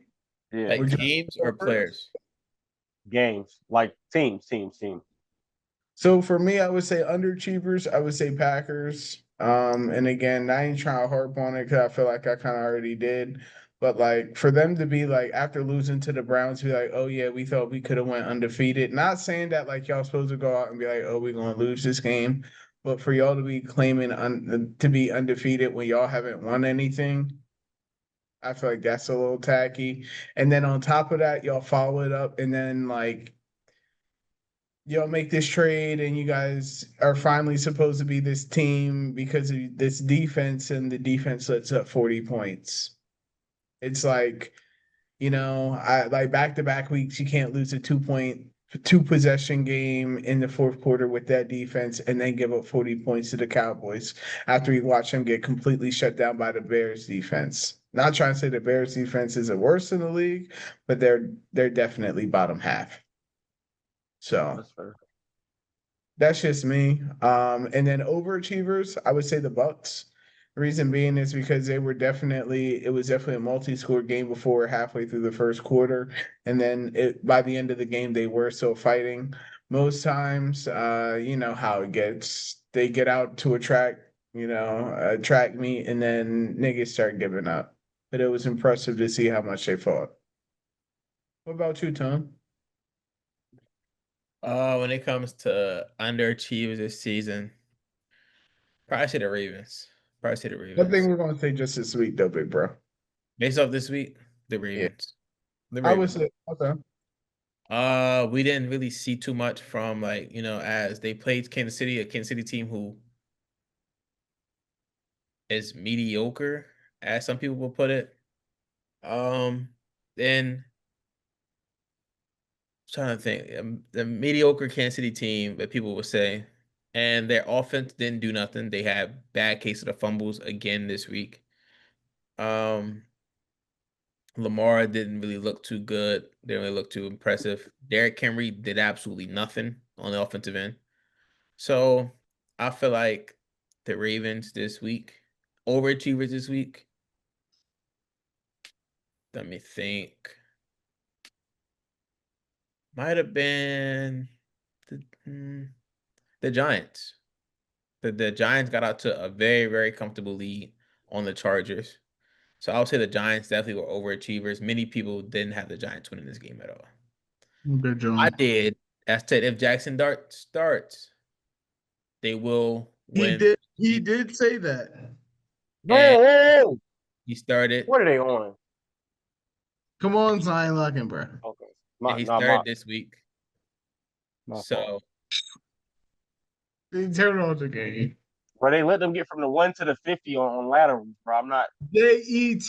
Yeah. Like would you teams go or first? players. Games. Like teams. So for me, I would say underachievers. I would say Packers. And again, I ain't trying to harp on it because I feel like I kind of already did. But like for them to be like after losing to the Browns, be like, oh yeah, we thought we could have went undefeated. Not saying that like y'all supposed to go out and be like, oh, we're gonna lose this game, but for y'all to be claiming to be undefeated when y'all haven't won anything, I feel like that's a little tacky. And then on top of that, y'all follow it up, and then like y'all make this trade and you guys are finally supposed to be this team because of this defense and the defense lets up 40 points. It's like, I like back to back weeks, you can't lose a 2 point, two possession game in the fourth quarter with that defense and then give up 40 points to the Cowboys after you watch them get completely shut down by the Bears defense. Not trying to say the Bears defense isn't worse in the league, but they're definitely bottom half. So That's fair. that's just me. And then overachievers, I would say the Bucks. Reason being is because it was definitely a multi-score game before halfway through the first quarter. And then by the end of the game, they were still fighting. Most times, you know how it gets. They get out to a track meet, and then niggas start giving up. But it was impressive to see how much they fought. What about you, Tom? When it comes to underachievers this season, probably say the Ravens. Probably say the I think Ravens. we're gonna say just this week, though, big bro. Based off this week, the Yeah, Ravens. The I would Ravens. say okay. We didn't really see too much from as they played Kansas City, a Kansas City team who is mediocre, as some people will put it. Then trying to think, the mediocre Kansas City team that people would say, and their offense didn't do nothing. They had bad case of the fumbles again this week. Um, Lamar didn't really look too good. Didn't really look too impressive. Derrick Henry did absolutely nothing on the offensive end. So I feel like the Ravens this week, overachievers this week. Let me think. Might have been the, hmm, the Giants. The Giants got out to a very, very comfortable lead on the Chargers. So I would say the Giants definitely were overachievers. Many people didn't have the Giants winning this game at all. Good I job. did. I said if Jackson Dart starts, they will He win. did. He did say that. And Bro, he started, what are they on? Come on, Zion Luckenborough. Okay, and my he not started this week. my fault. So They turned on the game. Bro, they let them get from the 1 to the 50 on laterals, bro. I'm not Jets,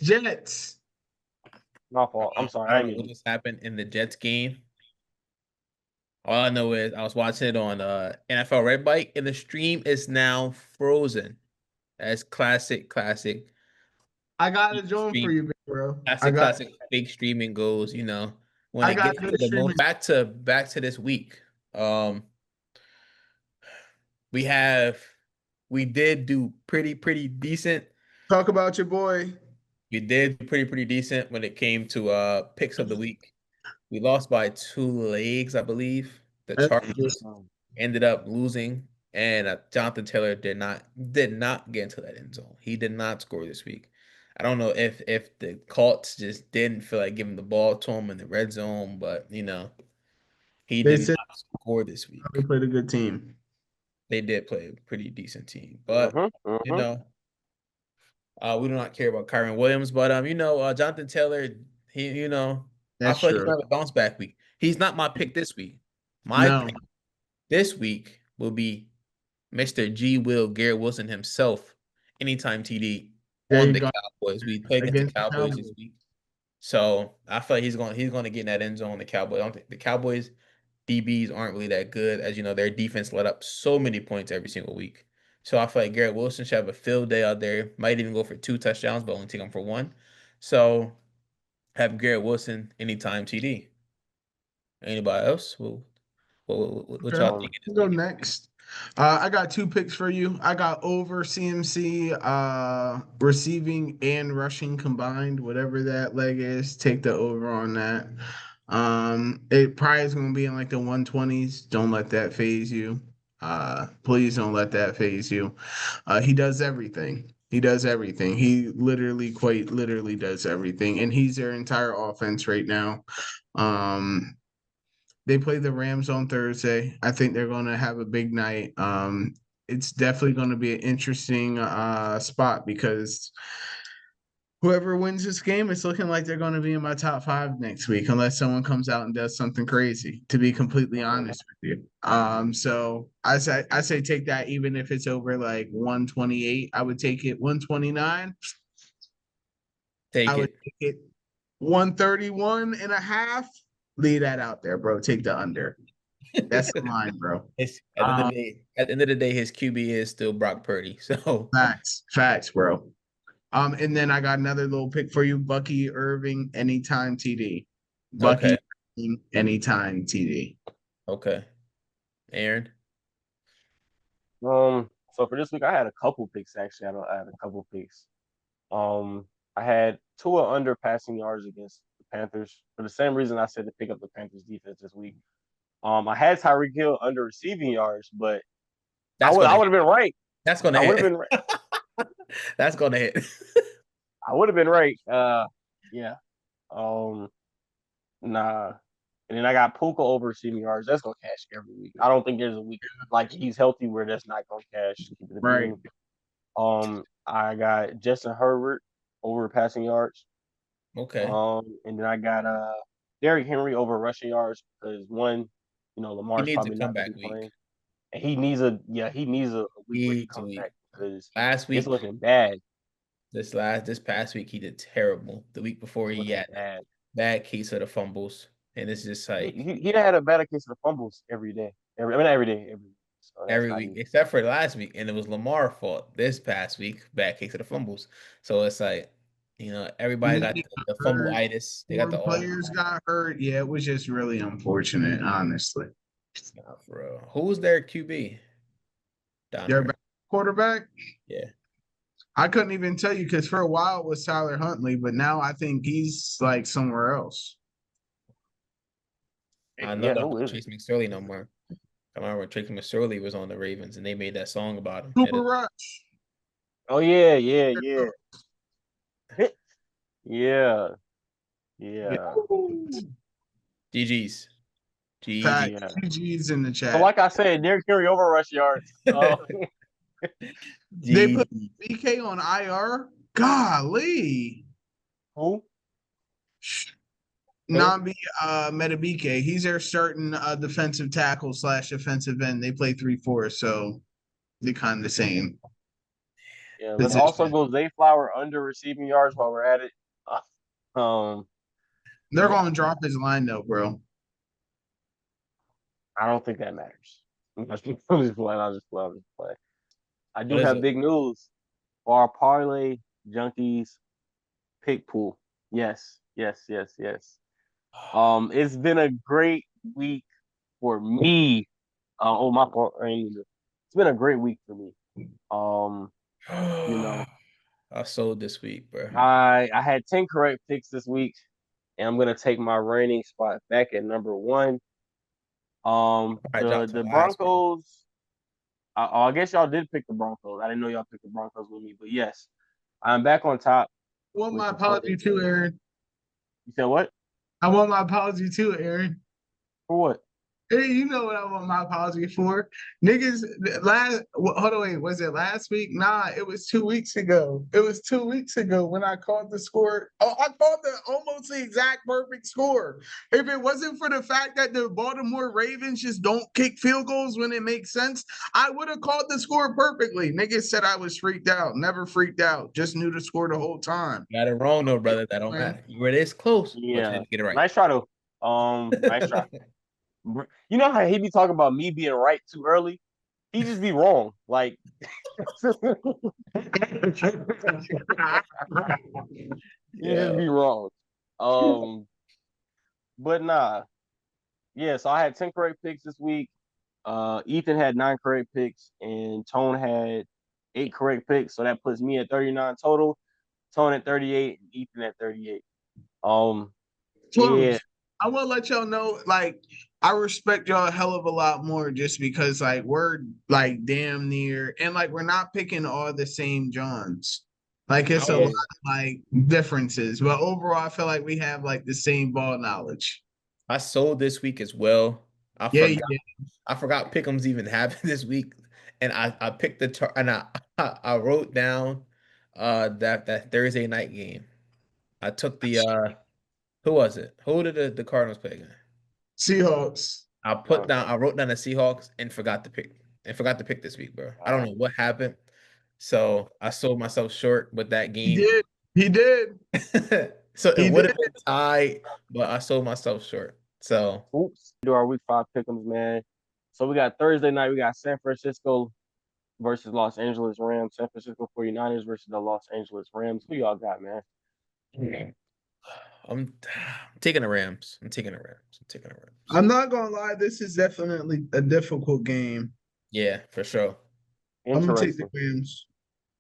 Jets. my fault. I'm sorry. I I don't didn't know what mean just happened in the Jets game. All I know is I was watching it on NFL Red Bike, and the stream is now frozen. That's classic I got a fake joint for stream, you, big bro. classic fake streaming goes. When I it got gets to good the streaming. most back to this week. Um, we have we did do pretty decent. Talk about your boy. We did do pretty decent when it came to picks of the week. We lost by 2 legs, I believe. The Chargers you. ended up losing, and Jonathan Taylor did not get into that end zone. He did not score this week. I don't know if the Colts just didn't feel like giving the ball to him in the red zone, but he They did said not score this they week. played a good team. They did play a pretty decent team, but Mm-hmm. you Mm-hmm. know, we do not care about Kyron Williams, but Jonathan Taylor, I That's feel like he's true. gonna have a bounce back week. He's not my pick this week. My No, pick this week will be Mr. G. Will Garrett Wilson himself, anytime TD there on you the go. Cowboys. We play against the Against the Cowboys this Cowboys. week, so I feel like he's gonna get in that end zone. The Cowboys, I don't think the Cowboys DBs aren't really that good, as you know, their defense let up so many points every single week. So I feel like Garrett Wilson should have a field day out there. Might even go for 2 touchdowns, but only take him for one. So have Garrett Wilson anytime TD. Anybody else? What Okay, y'all Um, thinking this we'll go week? next. I got two picks for you. I got over CMC receiving and rushing combined, whatever that leg is. Take the over on that. It probably is going to be in like the 120s. Don't let that phase you. Please don't let that phase you. He does everything. He does everything. He literally, quite literally does everything. And he's their entire offense right now. Um, they play the Rams on Thursday. I think they're going to have a big night. It's definitely going to be an interesting spot because whoever wins this game, it's looking like they're going to be in my top five next week, unless someone comes out and does something crazy. To be completely honest with you, so I say take that even if it's over like 128. I would take it 129. I Take would it. take it 131 and a half. Leave that out there, bro. Take the under. That's the line, bro. It's at the end of the day, his QB is still Brock Purdy. So Facts, bro. And then I got another little pick for you, Bucky Irving, anytime TD. okay, Bucky Irving, anytime TD. okay. Aaron, So for this week, I had a couple picks actually. I had a couple picks. Um, I had Tua under passing yards against the Panthers for the same reason I said to pick up the Panthers defense this week. I had Tyreek Hill under receiving yards, but That's I gonna would have been right. That's gonna I would have hit. been right. That's gonna hit. I would have been right. Yeah. Um, nah. And then I got Puka over receiving yards. That's gonna cash every week. I don't think there's a week like he's healthy where that's not gonna cash. Keep it a Right. beam. I got Justin Herbert over passing yards. Okay. And then I got Derrick Henry over rushing yards because one, He Lamar's needs a probably not gonna be comeback week. playing. And he needs a week where he He comes back because last it's week, looking bad. this past week he did terrible. The week before It's he looking had bad. bad case of the fumbles, and it's just like He had a better case of the fumbles every day. Every day, every week. So that's every not week even except for last week, and it was Lamar's fault. This past week, bad case of the fumbles. So it's like everybody got Many the got hurt. fumble-itis. They got Four the all. players got hurt. Yeah, it was just really unfortunate, honestly. Nah, for real. Who's their QB down Their there? quarterback, Yeah, I couldn't even tell you because for a while it was Tyler Huntley, but now I think he's like somewhere else. I know yeah, don't who have is it? Chase McSorley no more. I remember when Chase McSorley was on the Ravens, and they made that song about him. Cooper Rush. Oh yeah, yeah. Yeah, Yeah. yeah, GG's. GG. Fact. yeah. GG's in the So chat. like I said, Derrick Henry over rush yards. They put GG. BK on IR. Golly. Who? Who? Nambi Metabike. He's their starting defensive tackle slash defensive end. They play 3-4, so they're kind of the same Yeah, let's also position. go Zay Flower under receiving yards while we're at it. Um, They're yeah, going to drop his line though, bro. I don't think that matters. I'm just playing. I'll just play. I'll just play. I do What is have it? big news for our parlay junkies pick pool. Yes, yes, yes, yes. It's been a great week for me. Oh, my fault. It's been a great week for me. Um, you know, I sold this week, bro. I had 10 correct picks this week, and I'm gonna take my reigning spot back at number one. I The dropped to the last week. Broncos. I guess y'all did pick the Broncos. I didn't know y'all picked the Broncos with me, but yes, I'm back on top I want with my the apology 20. too, Aaron. You said what? I want my apology too, Aaron. For what? Hey, you know what I want my apology for? Niggas, hold on, wait, was it last week? Nah, it was 2 weeks ago. It was 2 weeks ago when I called the score. Oh, I called almost the exact perfect score. If it wasn't for the fact that the Baltimore Ravens just don't kick field goals when it makes sense, I would have called the score perfectly. Niggas said I was freaked out. Never freaked out. Just knew the score the whole time. Got it wrong, though, brother. That don't matter. You were this close, but you Yeah, didn't get it right. nice try though. Nice try. You know how he be talking about me being right too early? He just be wrong. Like he just Yeah. be wrong. Um, but nah. Yeah, so I had 10 correct picks this week. Ethan had 9 correct picks, and Tone had 8 correct picks. So that puts me at 39 total. Tone at 38, and Ethan at 38. Yeah, Close. I want to let y'all know, like, I respect y'all a hell of a lot more just because, like, we're like damn near, and like, we're not picking all the same Johns. Like, I it's a lot was yeah. of like differences, but overall, I feel like we have like the same ball knowledge. I sold this week as well. I Yeah, forgot yeah. I forgot Pick'ems even happened this week, and I picked and I wrote down that Thursday night game. I took the who was it? Who did the Cardinals play again? Seahawks. I wrote down the Seahawks and forgot to pick this week, bro. I don't Uh, know what happened. So I sold myself short with that He game. did. He did. So it He would did. have been tied, but I sold myself short. So Oops. Do our week 5 pick'ems, man. So we got Thursday night, we got San Francisco versus Los Angeles Rams, San Francisco 49ers versus the Los Angeles Rams. Who y'all got, man? I'm taking the Rams. I'm taking the Rams. I'm taking the Rams. I'm not gonna lie, this is definitely a difficult game. Yeah, for sure. I'm gonna take the Interesting. Rams.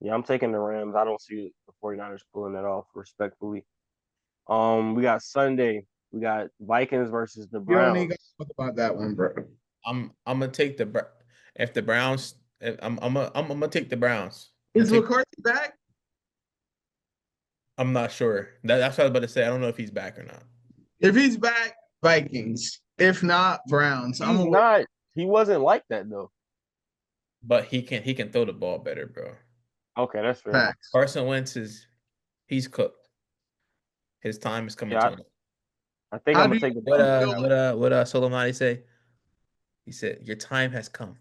Yeah, I'm taking the Rams. I don't see the 49ers pulling that off, respectfully. We got Sunday. We got Vikings versus the You don't even gotta Browns. talk about that one, bro. I'm gonna take if the Browns. I'm gonna take the Browns. I'm Is gonna take. McCarthy back? I'm not sure. That's what I was about to say. I don't know if he's back or not. If he's back, Vikings. If not, Browns. I'm He's gonna wait. not. He wasn't like that though. But he can throw the ball better, bro. Okay, that's fair. Facts. Carson Wentz he's cooked. His time is coming Yeah, to an end. I think How I'm do gonna you take the What feel? Vikings. Solomani say? He said, "Your time has come."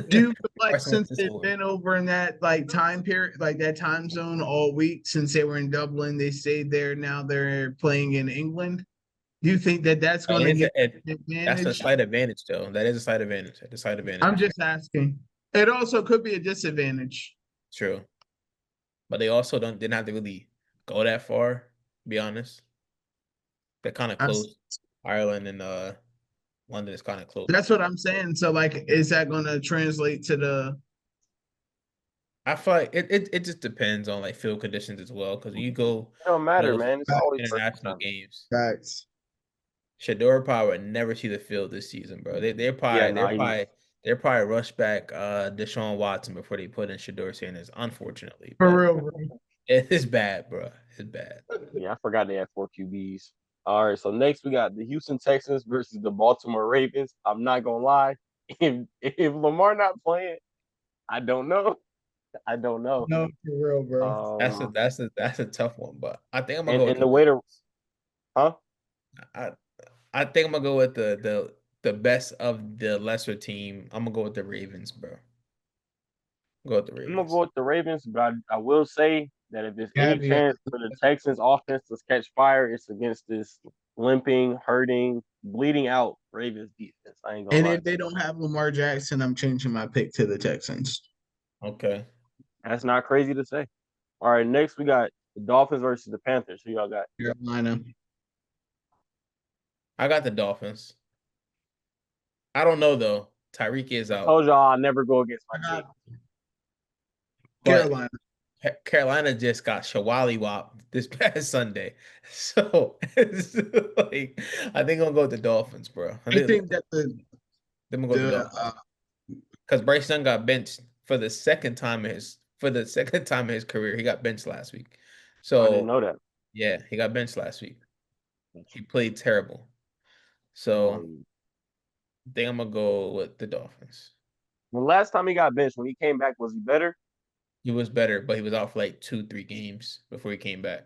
Do you feel like Carson Wentz since is they've old. been over in that like time period, like that time zone all week, since they were in Dublin, they stayed there. Now they're playing in England. Do you think that that's That going to is give a, an that's a advantage? slight advantage, though. That is a slight advantage. A slight I'm advantage. just asking. It also could be a disadvantage. True, but they also didn't have to really go that far. To be honest, they're kind of That's close. Ireland and London is kind of close. that's what I'm saying. So like, is that going to translate to the? I feel like it just depends on like field conditions as well. Because you go It don't to matter, those man. It's always perfect international time. games, Facts. Shador probably would never see the field this season, bro. They're Yeah, probably no, they're probably they're probably rush back Deshaun Watson before they put in Shador Sanders, unfortunately. For But real, bro. it's bad, bro. It's bad. yeah, I forgot they had four QBs. All right, so next we got the Houston Texans versus the Baltimore Ravens. I'm not gonna lie, if Lamar not playing, I don't know. I don't know. No, for real, bro. Um, That's a tough one, but I think I'm gonna and go with and the the way to, Ravens. huh? I I think I'm gonna go with the best of the lesser team. I'm gonna go with the Ravens, bro. Go with the I'm gonna go Ravens. with the Ravens, but I will say that if there's any Gotta be. chance for the Texans offense to catch fire, it's against this limping, hurting, bleeding out Ravens defense. I ain't gonna And lie. if they don't have Lamar Jackson, I'm changing my pick to the Texans. Okay. That's not crazy to say. All right, next we got the Dolphins versus the Panthers. Who y'all got? Carolina. I got the Dolphins. I don't know though. Tyreek is I out, told y'all I never go against my I team. got but Carolina. Carolina just got Shawali Wop this past Sunday. So it's like I think I'm gonna go with the Dolphins, bro. I I think think that I'm gonna go with the the Dolphins. Because Bryce Young got benched for the second time in his career. He got benched last week. I didn't So know that. yeah, he got benched last week. He played terrible. So Um, I think I'm gonna go with the Dolphins. the last time he got benched, when he came back, was he better? He was better, but he was out for like 2, 3 games before he came back.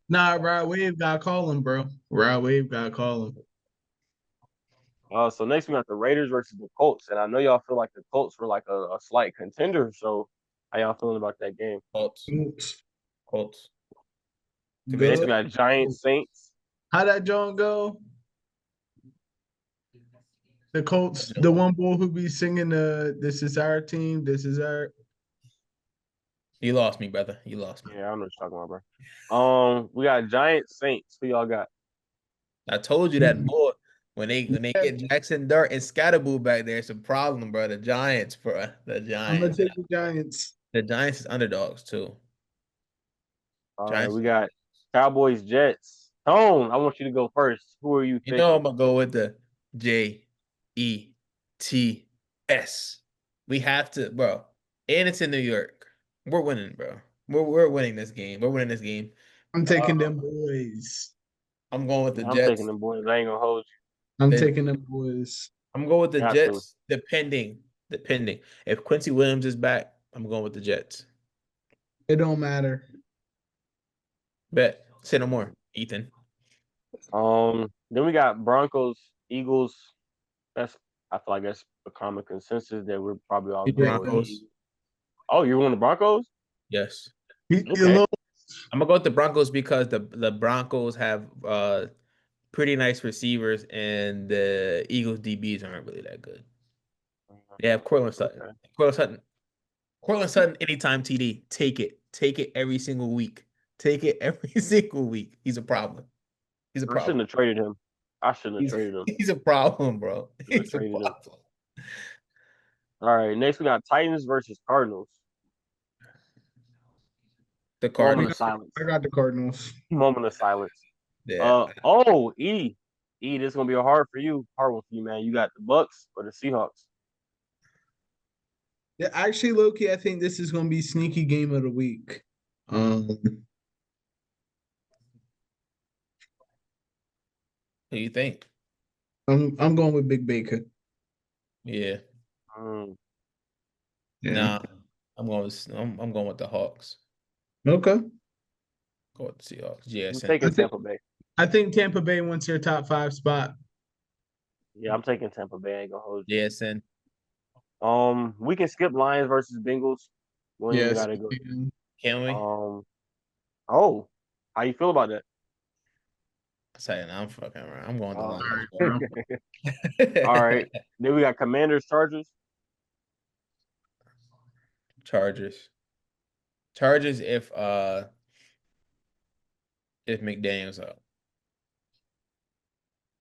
nah, Rod Wave got calling, bro. Rod Wave got calling. So next we got the Raiders versus the Colts, and I know y'all feel like the Colts were like a slight contender. So how y'all feeling about that game? Colts. Colts. To me, Next Go. we got Giants Saints. How that John go? The Colts, the one boy who be singing "This is our team, this is our." you lost me, brother. You lost me. Yeah, I don't know what you're talking about, bro. We got Giants Saints. Who y'all got? I told you that boy. When they Yeah, get Jackson Dart and Scatterboo back there, it's a problem, bro. The Giants, bro. The I'm gonna Giants. take the Giants. The Giants is underdogs too. All right, Giants. we got Cowboys Jets. Tone, I want you to go first. Who are you You know picking? I'm gonna go with the Jets. We have to, bro. And it's in New York. We're winning, bro. We're winning this game. We're winning this game. I'm Uh, taking them boys. I'm going with the Yeah, I'm taking Jets. them boys. I ain't gonna hold I'm The taking them boys. I'm going with the you. Got to. Jets, depending. If Quincy Williams is back, I'm going with the Jets. It don't matter. Bet. Say no more, Ethan. Then we got Broncos, Eagles. That's I feel like that's a common consensus that we're probably all gonna Yeah. go with the Broncos. Eagles. Oh, you're on the Broncos? Yes. You Okay. know, I'm gonna go with the Broncos because the Broncos have pretty nice receivers and the Eagles DBs aren't really that good. They have Cortland Sutton. Okay. Cortland Sutton. Cortland Sutton anytime TD. Take it. Take it every single week. Take it every single week. He's a problem. He's a I shouldn't problem. have traded him. I shouldn't have He's traded him. he's a problem, bro. Shouldn't have He's a traded him. problem. All right, next we got Titans versus Cardinals. The Moment I of Cardinals. got, silence. I got the Cardinals. Moment of silence. Yeah. E, this is gonna be a hard one for you, man. You got the Bucks or the Seahawks. Yeah, actually, Loki, I think this is going to be sneaky game of the week. Um, Who you think? I'm going with Big Baker. Yeah. Mm, Yeah. Nah. I'm going with the Hawks. Okay. Go with the Seahawks. I'm GSN. I taking think Tampa Bay. I think Tampa Bay wants their top 5 spot. Yeah, I'm taking Tampa Bay. I ain't gonna hold you. GSN. We can skip Lions versus Bengals. We ain't Yes. gotta go. Can we? Um, oh, how you feel about that? I'm saying I'm fucking around. I'm going the Uh, Lions, bro. Bro. all right. Then we got Commanders Chargers. Chargers. Chargers if McDaniel's out.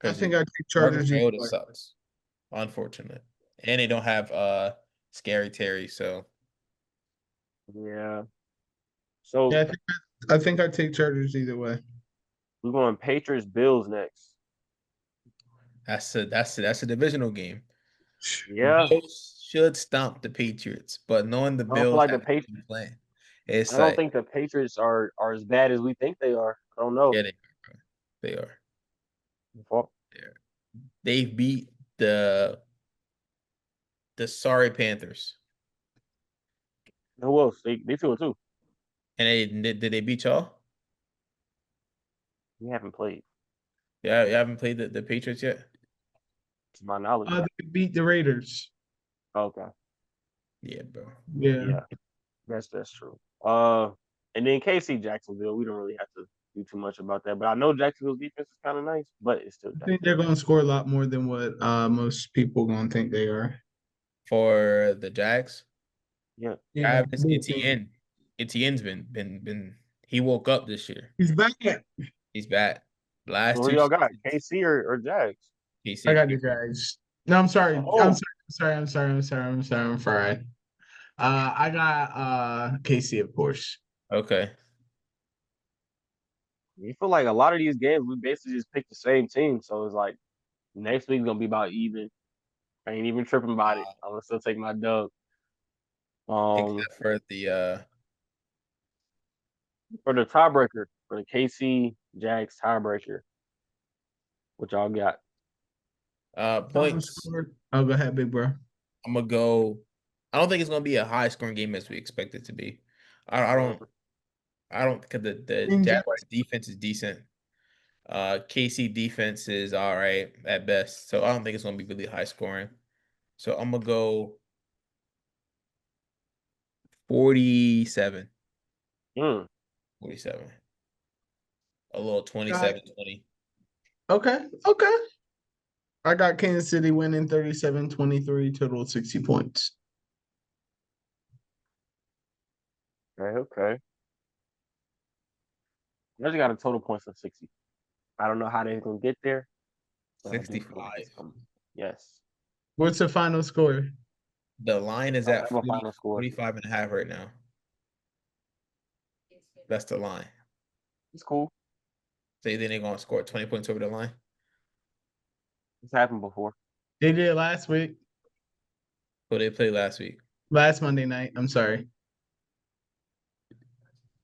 I Because think I take Marcus Chargers either Mariota way. sucks. Unfortunate. And they don't have Scary Terry, so Yeah. Yeah, So I think I take Chargers either way. we're going Patriots Bills next. that's a divisional game. The Yeah, Bills should stomp the Patriots, but knowing the I don't feel Bills like have been playing, I it's don't like, think the Patriots are as bad as we think they are. I don't know. yeah, they are. Fuck. They're, they beat the sorry Panthers. Who else? They 2-2. And did they beat y'all? We haven't played, Yeah, you haven't played the Patriots yet? to my knowledge. They beat the Raiders. Okay. Yeah, bro. Yeah. Yeah, that's true. And then KC Jacksonville, we don't really have to do too much about that. But I know Jacksonville's defense is kind of nice, but it's still I think they're Jacksonville. going to score a lot more than what most people going to think they are. For the Jags, Yeah. Yeah. Travis Etienne. Etienne's been he woke up this year. He's back. He's back. So Last who two y'all got? seasons, KC or Jags? I PC. got you guys. No, I'm sorry. I'm Oh, sorry. I'm fried. I got KC, of course. Okay. you feel like a lot of these games we basically just pick the same team. So it's like next week's gonna be about even. I ain't even tripping about it. I'm gonna still take my dub. Um, Except for the for the tiebreaker, for the KC Jags tiebreaker, what y'all got? Final points. score. Oh, go ahead, big bro. I'm gonna go. I don't think it's gonna be a high scoring game as we expect it to be. I don't Mhm. I don't because the Team Jaguars Jackson. defense is decent. KC defense is all right at best. So I don't think it's gonna be really high scoring. So I'm gonna go 47. Mm, 47. A little Got 27-20. okay. Okay. I got Kansas City winning 37-23, total 60 points. okay. I just got a total points of 60. I don't know how they're gonna get there, but I do feel like 65. it's coming. Yes. What's the final score? The line is I at have a 40, final score. 45 and a half right now. That's the line. It's cool. So you think they're gonna score 20 points over the line? It's happened before. They did last week, Who they played last week? last Monday night. I'm sorry.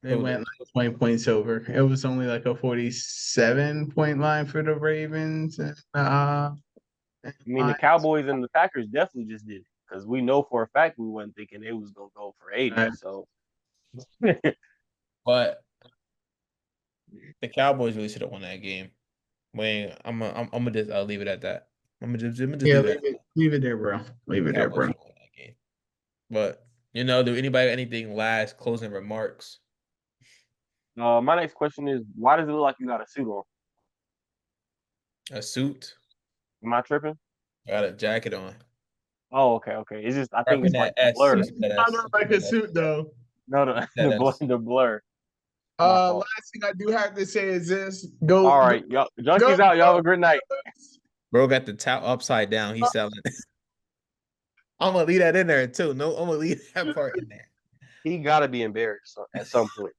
They Who went they like 20 points over. It was only like a 47-point line for the Ravens. And I mean, the Lions. Cowboys and the Packers definitely just did it because we know for a fact we weren't thinking they was gonna go for 80. So But the Cowboys really should have won that game. Wait, I'm gonna just I'll leave it at that. I'm gonna just Yeah, leave it at that. leave it there, bro. Leave it there, Cowboys bro. should have won that game. But do anybody have anything last closing remarks? my next question is, why does it look like you got a suit on? A suit? Am I tripping? I got a jacket on. Oh, okay. It's just I think Repping it's like that the S. blur. You see that I S. don't You see like a that S. suit though. No, That S. the blur. My fault. Last thing I do have to say is this: go, All go, right, y'all. go, Junkies out. Y'all have a great night. Bro got the towel upside down. He's selling. I'm gonna leave that in there too. No, I'm gonna leave that part in there. He got to be embarrassed at some point.